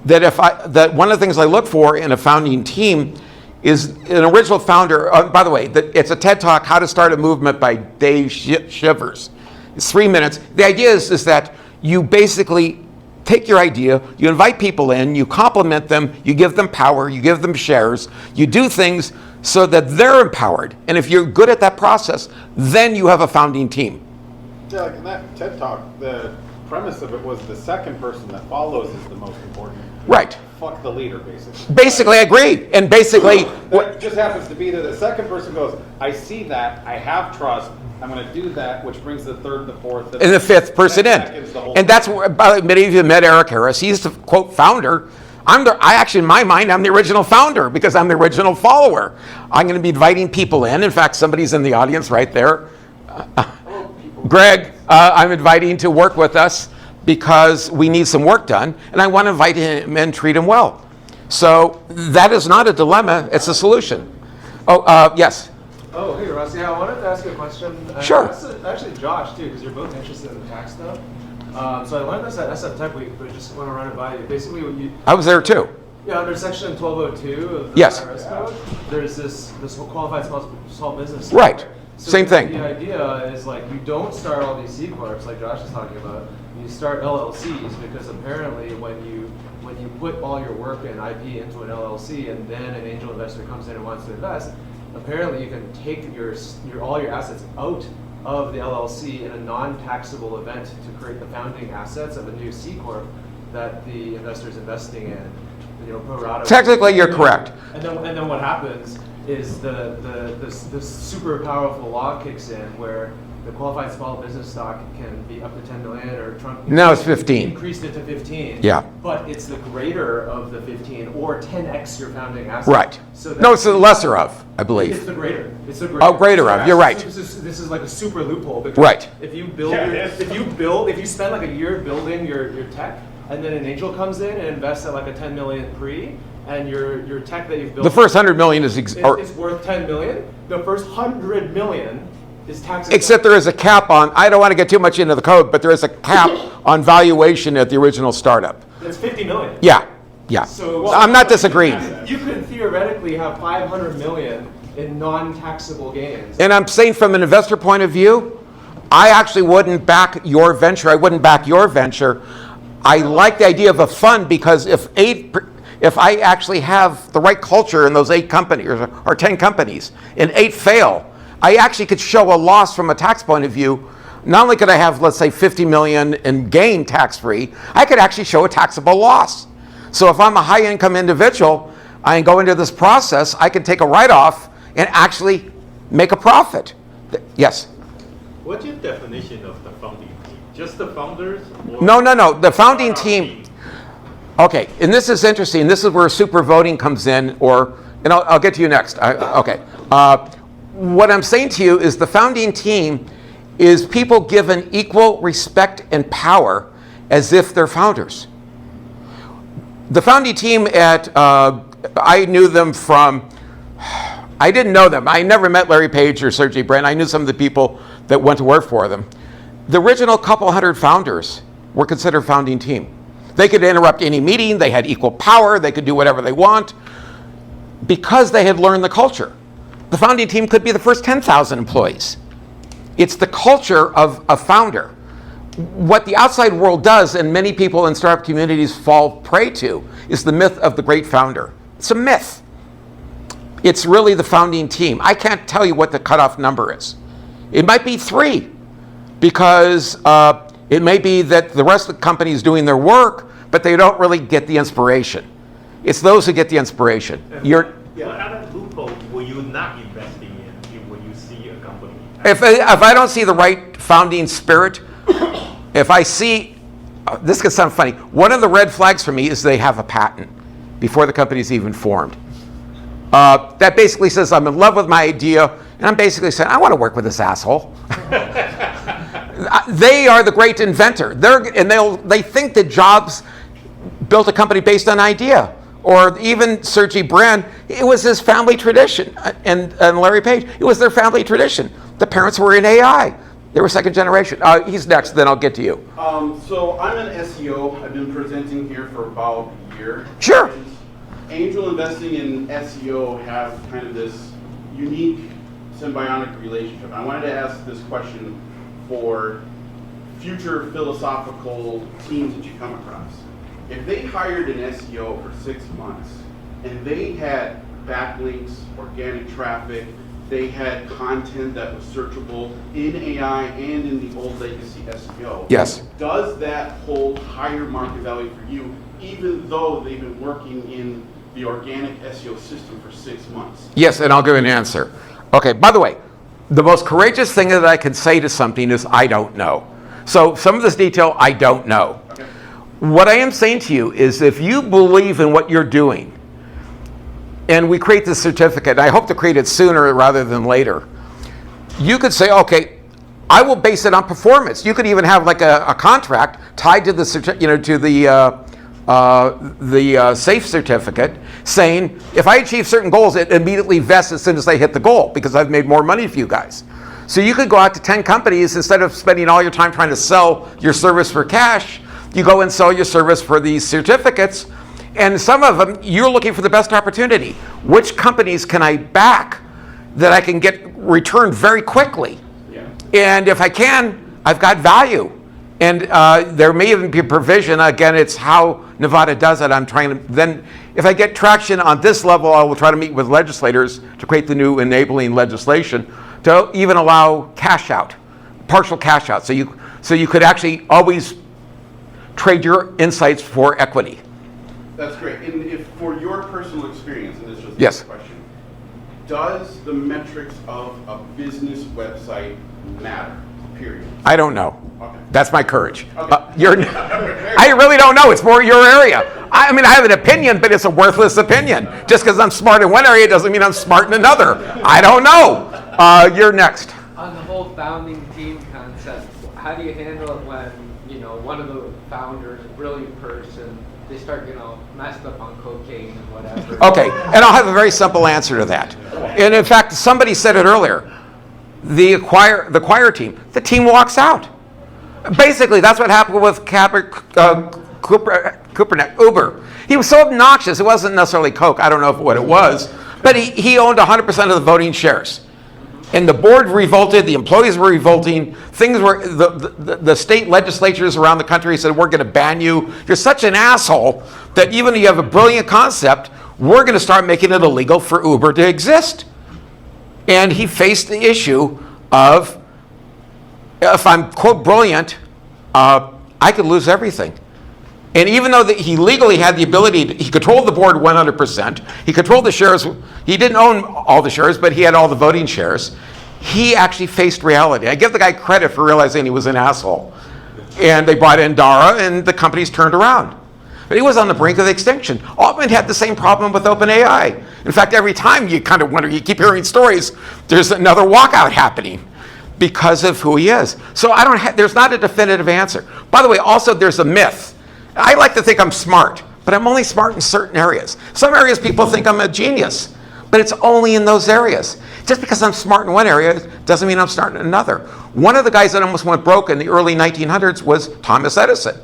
That one of the things I look for in a founding team is an original founder. By the way, it's a TED Talk, How to Start a Movement by Dave Shivers. It's 3 minutes. The idea is that you basically take your idea, you invite people in, you compliment them, you give them power, you give them shares, you do things so that they're empowered. And if you're good at that process, then you have a founding team. Yeah, like in that TED Talk, the premise of it was the second person that follows is the most important. Right. Fuck the leader, basically. Basically, I agree. And basically, That just happens to be that the second person goes, I see that, I have trust, I'm going to do that, which brings the third, the fourth, and the fifth person in. And that's where, many of you met Eric Harris. He's the quote founder. I actually, in my mind, I'm the original founder because I'm the original follower. I'm going to be inviting people in. In fact, somebody's in the audience right there. Greg, I'm inviting to work with us because we need some work done, and I want to invite him and treat him well. So that is not a dilemma, it's a solution. Yes. Oh, hey, Russ. Yeah, I wanted to ask you a question. Sure. Actually, Josh, too, because you're both interested in the tax stuff. So I learned this at SF Tech Week, but just want to run it by you. Basically, what you... I was there too. Yeah, under Section 1202 of the Yes. IRS code, there's this whole qualified small business. Right. software. So Same thing. The idea is like you don't start all these C corps like Josh is talking about. You start LLCs because apparently when you put all your work and IP into an LLC and then an angel investor comes in and wants to invest, apparently you can take all your assets out of the LLC in a non-taxable event to create the founding assets of a new C corp that the investor is investing in. Pro rata. Technically, you're correct. And then what happens is the super powerful law kicks in where the qualified small business stock can be up to 10 million or Trump Now it's 15. increased it to 15. Yeah. But it's the greater of the 15 or 10x your founding asset. Right. So No, it's the lesser of, I it's believe. the greater. It's the greater. Oh, greater of, you're right. This is like a super loophole. Because Right. If you build, Yeah, it is. if you spend like a year building your tech, and then an angel comes in and invests at like a 10 million pre, and your tech that you've built The first 100 million is, is worth 10 million. The first 100 million is tax. except there is a cap on, I don't want to get too much into the code, but there is a cap on valuation at the original startup. It's 50 million. Yeah, yeah. So I'm not disagreeing. You could theoretically have 500 million in non-taxable gains. And I'm saying from an investor point of view, I actually wouldn't back your venture. I wouldn't back your venture. I like the idea of a fund because if I actually have the right culture in those 8 companies or 10 companies and 8 fail, I actually could show a loss from a tax point of view. Not only could I have, let's say, 50 million in gain tax-free, I could actually show a taxable loss. So if I'm a high-income individual, I go into this process, I can take a write-off and actually make a profit. Yes? What's your definition of the founding team? Just the founders? Or No. The founding team. Okay, and this is interesting. This is where super voting comes in, and I'll get to you next. Okay. What I'm saying to you is the founding team is people given equal respect and power as if they're founders. The founding team I knew them from, I didn't know them. I never met Larry Page or Sergey Brin. I knew some of the people that went to work for them. The original couple hundred founders were considered founding team. They could interrupt any meeting, they had equal power, they could do whatever they want because they had learned the culture. The founding team could be the first 10,000 employees. It's the culture of a founder. What the outside world does, and many people in startup communities fall prey to, is the myth of the great founder. It's a myth. It's really the founding team. I can't tell you what the cutoff number is. It might be 3, because it may be that the rest of the company is doing their work, but they don't really get the inspiration. It's those who get the inspiration. What other loophole were you not investing in when you see a company? If I don't see the right founding spirit, if I see, this could sound funny, one of the red flags for me is they have a patent before the company's even formed. That basically says I'm in love with my idea, and I'm basically saying, I want to work with this asshole. They are the great inventor. They think that Jobs built a company based on idea. or even Sergey Brin, it was his family tradition. And Larry Page, it was their family tradition. The parents were in AI. They were second generation. He's next, then I'll get to you. So I'm an SEO. I've been presenting here for about a year. Sure. And angel investing in SEO has kind of this unique symbiotic relationship. I wanted to ask this question for future philosophical teams that you come across. If they hired an SEO for 6 months and they had backlinks, organic traffic, they had content that was searchable in AI and in the old legacy SEO. Yes. Does that hold higher market value for you, even though they've been working in the organic SEO system for 6 months? Yes, and I'll give an answer. Okay, by the way, the most courageous thing that I can say to something is I don't know. So some of this detail, I don't know. Okay. What I am saying to you is if you believe in what you're doing, and we create this certificate, I hope to create it sooner rather than later, you could say, okay, I will base it on performance. You could even have like a contract tied to the SAFE certificate saying, if I achieve certain goals, it immediately vests as soon as I hit the goal because I've made more money for you guys. So you could go out to 10 companies, instead of spending all your time trying to sell your service for cash, you go and sell your service for these certificates. And some of them, you're looking for the best opportunity. Which companies can I back that I can get returned very quickly? Yeah. And if I can, I've got value. And there may even be a provision. Again, it's how Nevada does it. I'm trying to, then if I get traction on this level, I will try to meet with legislators to create the new enabling legislation to even allow cash out, partial cash out. So you could actually always trade your insights for equity. That's great. And if for your personal experience, and this is Yes. a question, does the metrics of a business website matter? Period. I don't know. Okay. That's my courage. Okay. I really don't know. It's more your area. I mean, I have an opinion, but it's a worthless opinion. Just because I'm smart in one area doesn't mean I'm smart in another. I don't know. You're next. On the whole founding team concept, how do you handle it when, one of the founders, a brilliant person, they start, messed up on cocaine and whatever? Okay, and I'll have a very simple answer to that. And in fact, somebody said it earlier. The choir team, the team walks out. Basically, that's what happened with Kubernetes, Uber. He was so obnoxious, it wasn't necessarily coke, I don't know what it was, but he owned 100% of the voting shares. And the board revolted, the employees were revolting, things were, the state legislatures around the country said, we're gonna ban you. You're such an asshole that even if you have a brilliant concept, we're gonna start making it illegal for Uber to exist. And he faced the issue of, if I'm, quote, brilliant, I could lose everything. And even though he legally had the ability, he controlled the board 100%, he controlled the shares, he didn't own all the shares, but he had all the voting shares, he actually faced reality. I give the guy credit for realizing he was an asshole. And they brought in Dara, and the companies turned around. But he was on the brink of extinction. Altman had the same problem with OpenAI. In fact, every time you kind of wonder, you keep hearing stories, there's another walkout happening because of who he is. So there's not a definitive answer. By the way, also there's a myth. I like to think I'm smart, but I'm only smart in certain areas. Some areas people think I'm a genius, but it's only in those areas. Just because I'm smart in one area doesn't mean I'm smart in another. One of the guys that almost went broke in the early 1900s was Thomas Edison.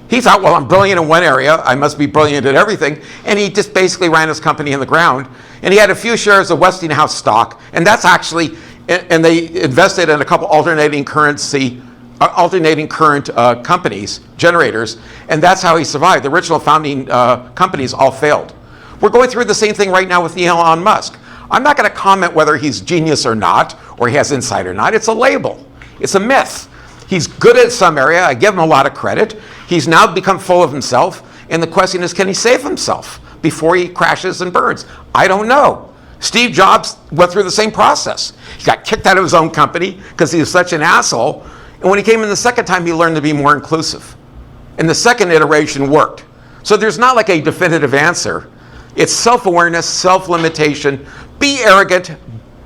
He thought, well, I'm brilliant in one area, I must be brilliant at everything, and he just basically ran his company in the ground. And he had a few shares of Westinghouse stock, and that's actually, and they invested in a couple alternating current companies, generators, and that's how he survived. The original founding companies all failed. We're going through the same thing right now with Elon Musk. I'm not going to comment whether he's genius or not, or he has insight or not. It's a label. It's a myth. He's good at some area. I give him a lot of credit. He's now become full of himself, and the question is, can he save himself before he crashes and burns? I don't know. Steve Jobs went through the same process. He got kicked out of his own company because he was such an asshole. And when he came in the second time, he learned to be more inclusive. And the second iteration worked. So there's not like a definitive answer. It's self-awareness, self-limitation. Be arrogant,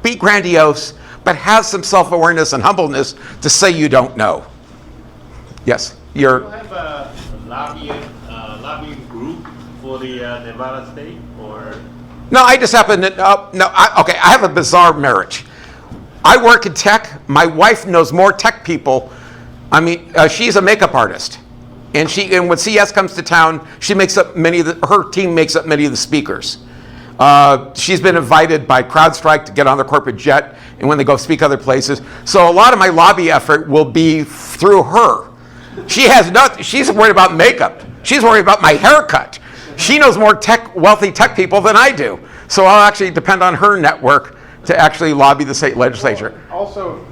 be grandiose, but have some self-awareness and humbleness to say you don't know. Yes, You have a lobbying group for for the Nevada state, or? No, I just happen to, okay, I have a bizarre marriage. I work in tech. My wife knows more tech people. I mean, she's a makeup artist. And when CS comes to town, she makes up her team makes up many of the speakers. She's been invited by CrowdStrike to get on the corporate jet, and when they go speak other places. So a lot of my lobby effort will be through her. She's worried about makeup. She's worried about my haircut. She knows more wealthy tech people than I do. So I'll actually depend on her network to actually lobby the state legislature. Also,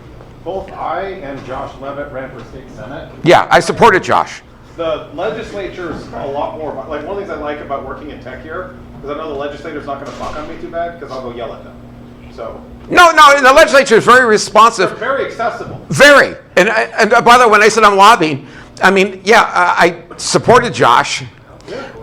both I and Josh Levitt ran for state senate. Yeah, I supported Josh. The legislature's a lot more, like one of the things I like about working in tech here, because I know the legislator's not gonna fuck on me too bad, because I'll go yell at them. So, No, the legislature is very responsive. they're very accessible. Very. And by the way, when I said I'm lobbying, I mean, yeah, I supported Josh.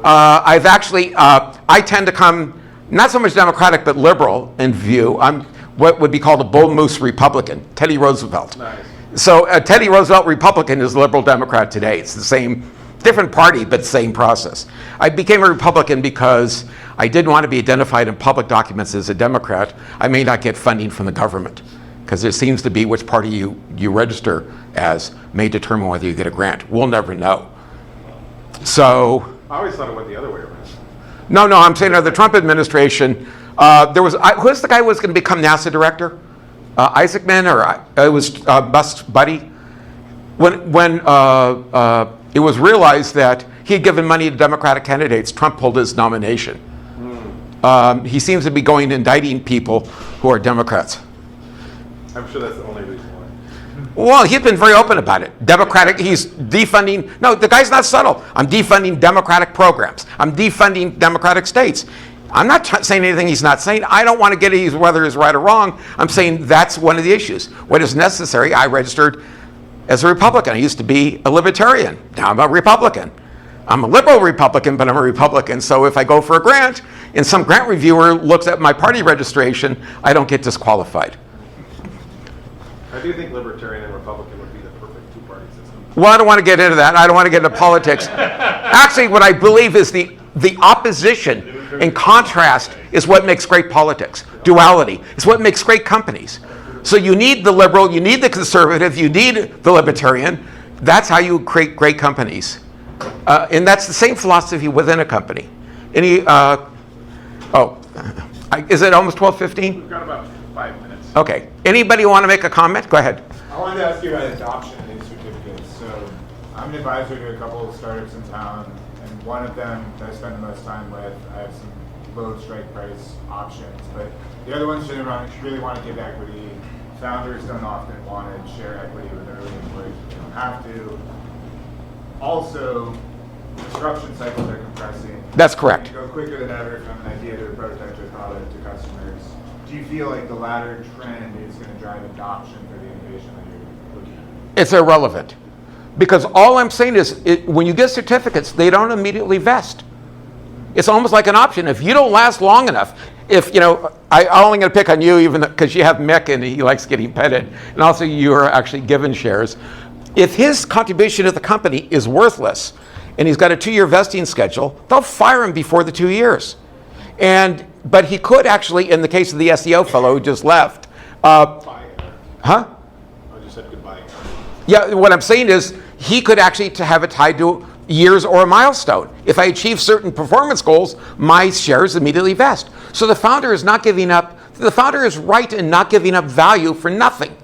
I've actually, I tend to come, not so much Democratic, but liberal in view. I'm what would be called a bull moose Republican, Teddy Roosevelt. Nice. So Teddy Roosevelt Republican is liberal Democrat today. It's the same, different party, but same process. I became a Republican because I didn't want to be identified in public documents as a Democrat. I may not get funding from the government, because it seems to be which party you register as may determine whether you get a grant. We'll never know. So, I always thought it went the other way around. no, I'm saying the Trump administration, who's the guy who was going to become NASA director? Isaacman, or it was Musk's buddy? When it was realized that he had given money to Democratic candidates, Trump pulled his nomination. He seems to be going indicting people who are Democrats. I'm sure that's the only reason why. Well, he's been very open about it. He's defunding, no, the guy's not subtle. I'm defunding Democratic programs. I'm defunding Democratic states. I'm not saying anything he's not saying. I don't want to get at whether he's right or wrong. I'm saying that's one of the issues. What is necessary, I registered as a Republican. I used to be a libertarian. Now I'm a Republican. I'm a liberal Republican, but I'm a Republican. So if I go for a grant and some grant reviewer looks at my party registration, I don't get disqualified. I do think Libertarian and Republican would be the perfect two-party system. Well, I don't want to get into that. I don't want to get into politics. Actually, what I believe is the opposition and contrast is what makes great politics. Duality is what makes great companies. So you need the liberal, you need the conservative, you need the libertarian. That's how you create great companies. And that's the same philosophy within a company. Is it almost 12:15? We've got about 5 minutes. Okay. Anybody want to make a comment? Go ahead. I wanted to ask you about adoption of these certificates. So I'm an advisor to a couple of startups in town, and one of them that I spend the most time with, I have some low strike price options, but the other ones really want to give equity. Founders don't often want to share equity with early employees if they don't have to. Also, construction cycles are compressing. That's correct. You go quicker than ever from an idea to a prototype to a product to customers. Do you feel like the latter trend is going to drive adoption for the innovation that you're looking at? It's irrelevant. Because all I'm saying is, when you get certificates, they don't immediately vest. It's almost like an option. If you don't last long enough, I'm only going to pick on you even because you have Mick and he likes getting petted, and also you are actually given shares. If his contribution to the company is worthless and he's got a 2-year vesting schedule, they'll fire him before the 2 years. But he could actually, in the case of the SEO fellow who just left, Bye. huh? I just said goodbye. Yeah, what I'm saying is he could actually have it tied to years or a milestone. If I achieve certain performance goals, my shares immediately vest. So the founder is not giving up, the founder is right in not giving up value for nothing.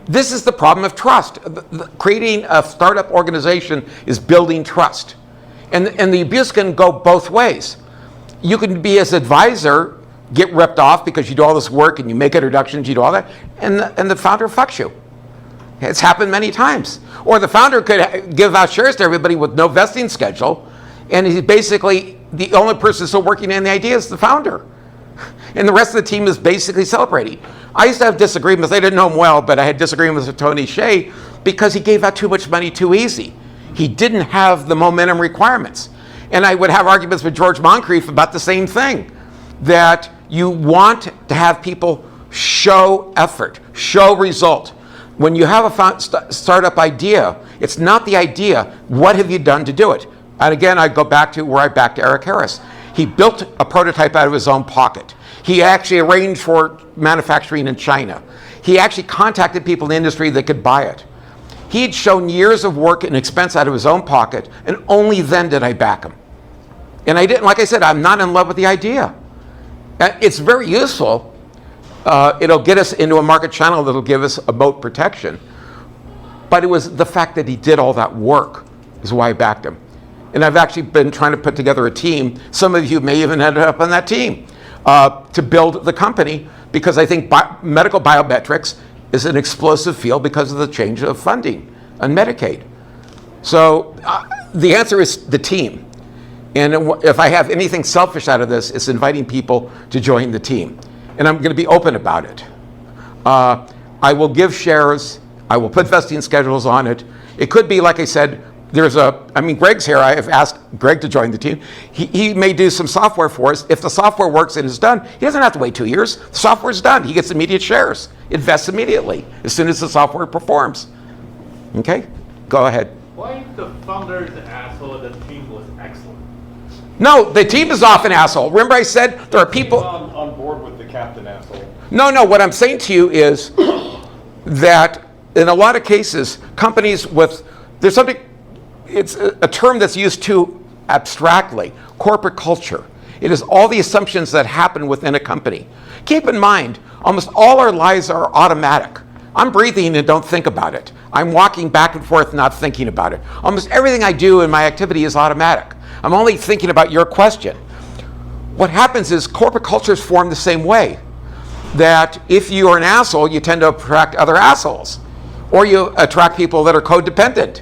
This is the problem of trust. Creating a startup organization is building trust. And the abuse can go both ways. You can be as advisor, get ripped off because you do all this work and you make introductions, you do all that, and the founder fucks you. It's happened many times. Or the founder could give out shares to everybody with no vesting schedule, and he's basically the only person still working on the idea is the founder. And the rest of the team is basically celebrating. I used to have disagreements. I didn't know him well, but I had disagreements with Tony Hsieh because he gave out too much money too easy. He didn't have the momentum requirements. And I would have arguments with George Moncrief about the same thing, that you want to have people show effort, show result. When you have a startup idea, it's not the idea, what have you done to do it? And again, I go back to where I backed Eric Harris. He built a prototype out of his own pocket. He actually arranged for manufacturing in China. He actually contacted people in the industry that could buy it. He'd shown years of work and expense out of his own pocket, and only then did I back him. And I didn't, like I said, I'm not in love with the idea. It's very useful. It'll get us into a market channel that'll give us a moat protection. But it was the fact that he did all that work is why I backed him. And I've actually been trying to put together a team. Some of you may even end up on that team to build the company, because I think medical biometrics is an explosive field because of the change of funding on Medicaid. So the answer is the team. And if I have anything selfish out of this, it's inviting people to join the team. And I'm going to be open about it. I will give shares. I will put vesting schedules on it. It could be, like I said, Greg's here. I have asked Greg to join the team. He may do some software for us. If the software works and is done, he doesn't have to wait 2 years. The software's done. He gets immediate shares. Invests immediately as soon as the software performs. Okay? Go ahead. Why if the founder is an asshole, the team was excellent? No, the team is often asshole. Remember I said there are people... on board with the captain asshole. No, what I'm saying to you is that in a lot of cases, companies with... There's something... It's a term that's used too abstractly. Corporate culture. It is all the assumptions that happen within a company. Keep in mind, almost all our lives are automatic. I'm breathing and don't think about it. I'm walking back and forth not thinking about it. Almost everything I do in my activity is automatic. I'm only thinking about your question. What happens is corporate cultures form the same way. That if you are an asshole, you tend to attract other assholes. Or you attract people that are codependent.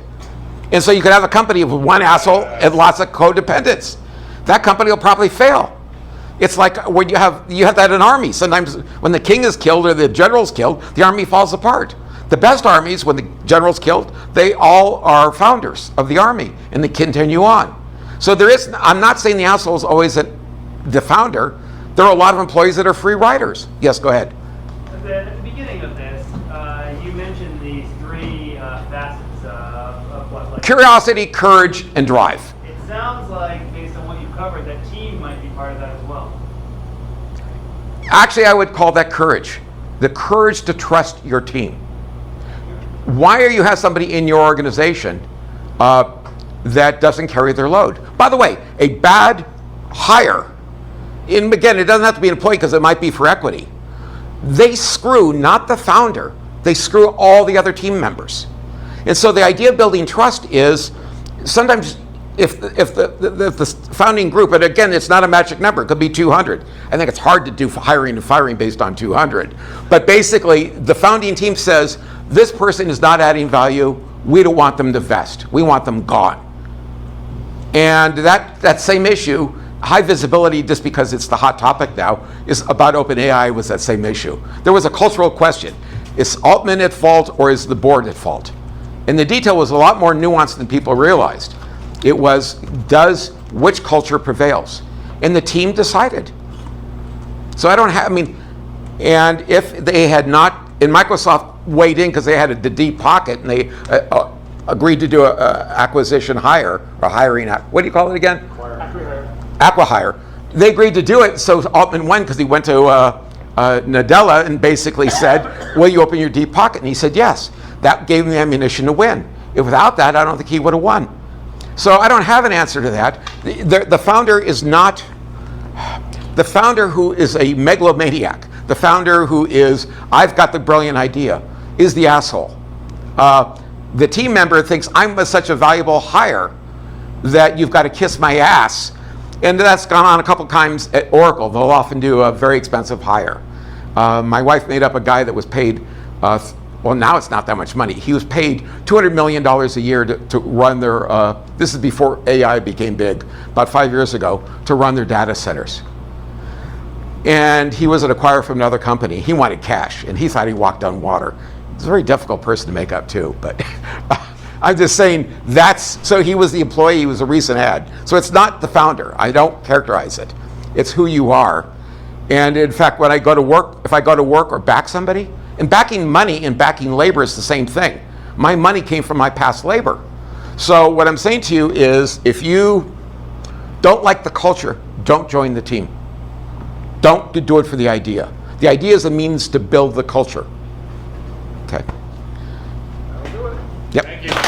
And so you could have a company with one asshole and lots of codependents. That company will probably fail. It's like when you have that in army. Sometimes when the king is killed or the general's killed, the army falls apart. The best armies, when the general's killed, they all are founders of the army and they continue on. So I'm not saying the asshole is always the founder. There are a lot of employees that are free riders. Yes, go ahead. At the beginning of this, you mentioned these three facets of what, like, Curiosity, courage, and drive. it sounds like, based on what you covered, that team might be part of that as well. Actually, I would call that courage. The courage to trust your team. Why are you have somebody in your organization that doesn't carry their load? By the way, a bad hire, and again, it doesn't have to be an employee because it might be for equity. They screw not the founder, they screw all the other team members. And so the idea of building trust is sometimes if the founding group, and again, it's not a magic number, it could be 200. I think it's hard to do hiring and firing based on 200. But basically, the founding team says, this person is not adding value, we don't want them to vest, we want them gone. And that same issue, high visibility, just because it's the hot topic now, is about OpenAI was that same issue. There was a cultural question. Is Altman at fault or is the board at fault? And the detail was a lot more nuanced than people realized. It was, which culture prevails? And the team decided. So and if they had not, and Microsoft weighed in because they had the deep pocket and they agreed to do a acquisition hire, or hiring, what do you call it again? Acquihire. They agreed to do it, so Altman won because he went to Nadella and basically said, will you open your deep pocket? And he said yes. That gave him the ammunition to win. Without that, I don't think he would have won. So I don't have an answer to that. The founder is not, the founder who is a megalomaniac, the founder who is, I've got the brilliant idea, is the asshole. The team member thinks I'm such a valuable hire that you've got to kiss my ass. And that's gone on a couple times at Oracle. They'll often do a very expensive hire. My wife made up a guy that was paid, well, now it's not that much money. He was paid $200 million a year to run their, this is before AI became big, about 5 years ago, to run their data centers. And he was an acquirer from another company. He wanted cash, and he thought he walked on water. It's a very difficult person to make up too, but I'm just saying so he was the employee, he was a recent ad. So it's not the founder, I don't characterize it. It's who you are. And in fact, when I go to work, if I go to work or back somebody, and backing money and backing labor is the same thing. My money came from my past labor. So what I'm saying to you is, if you don't like the culture, don't join the team. Don't do it for the idea. The idea is a means to build the culture. Okay. That'll do it. Yep. Thank you.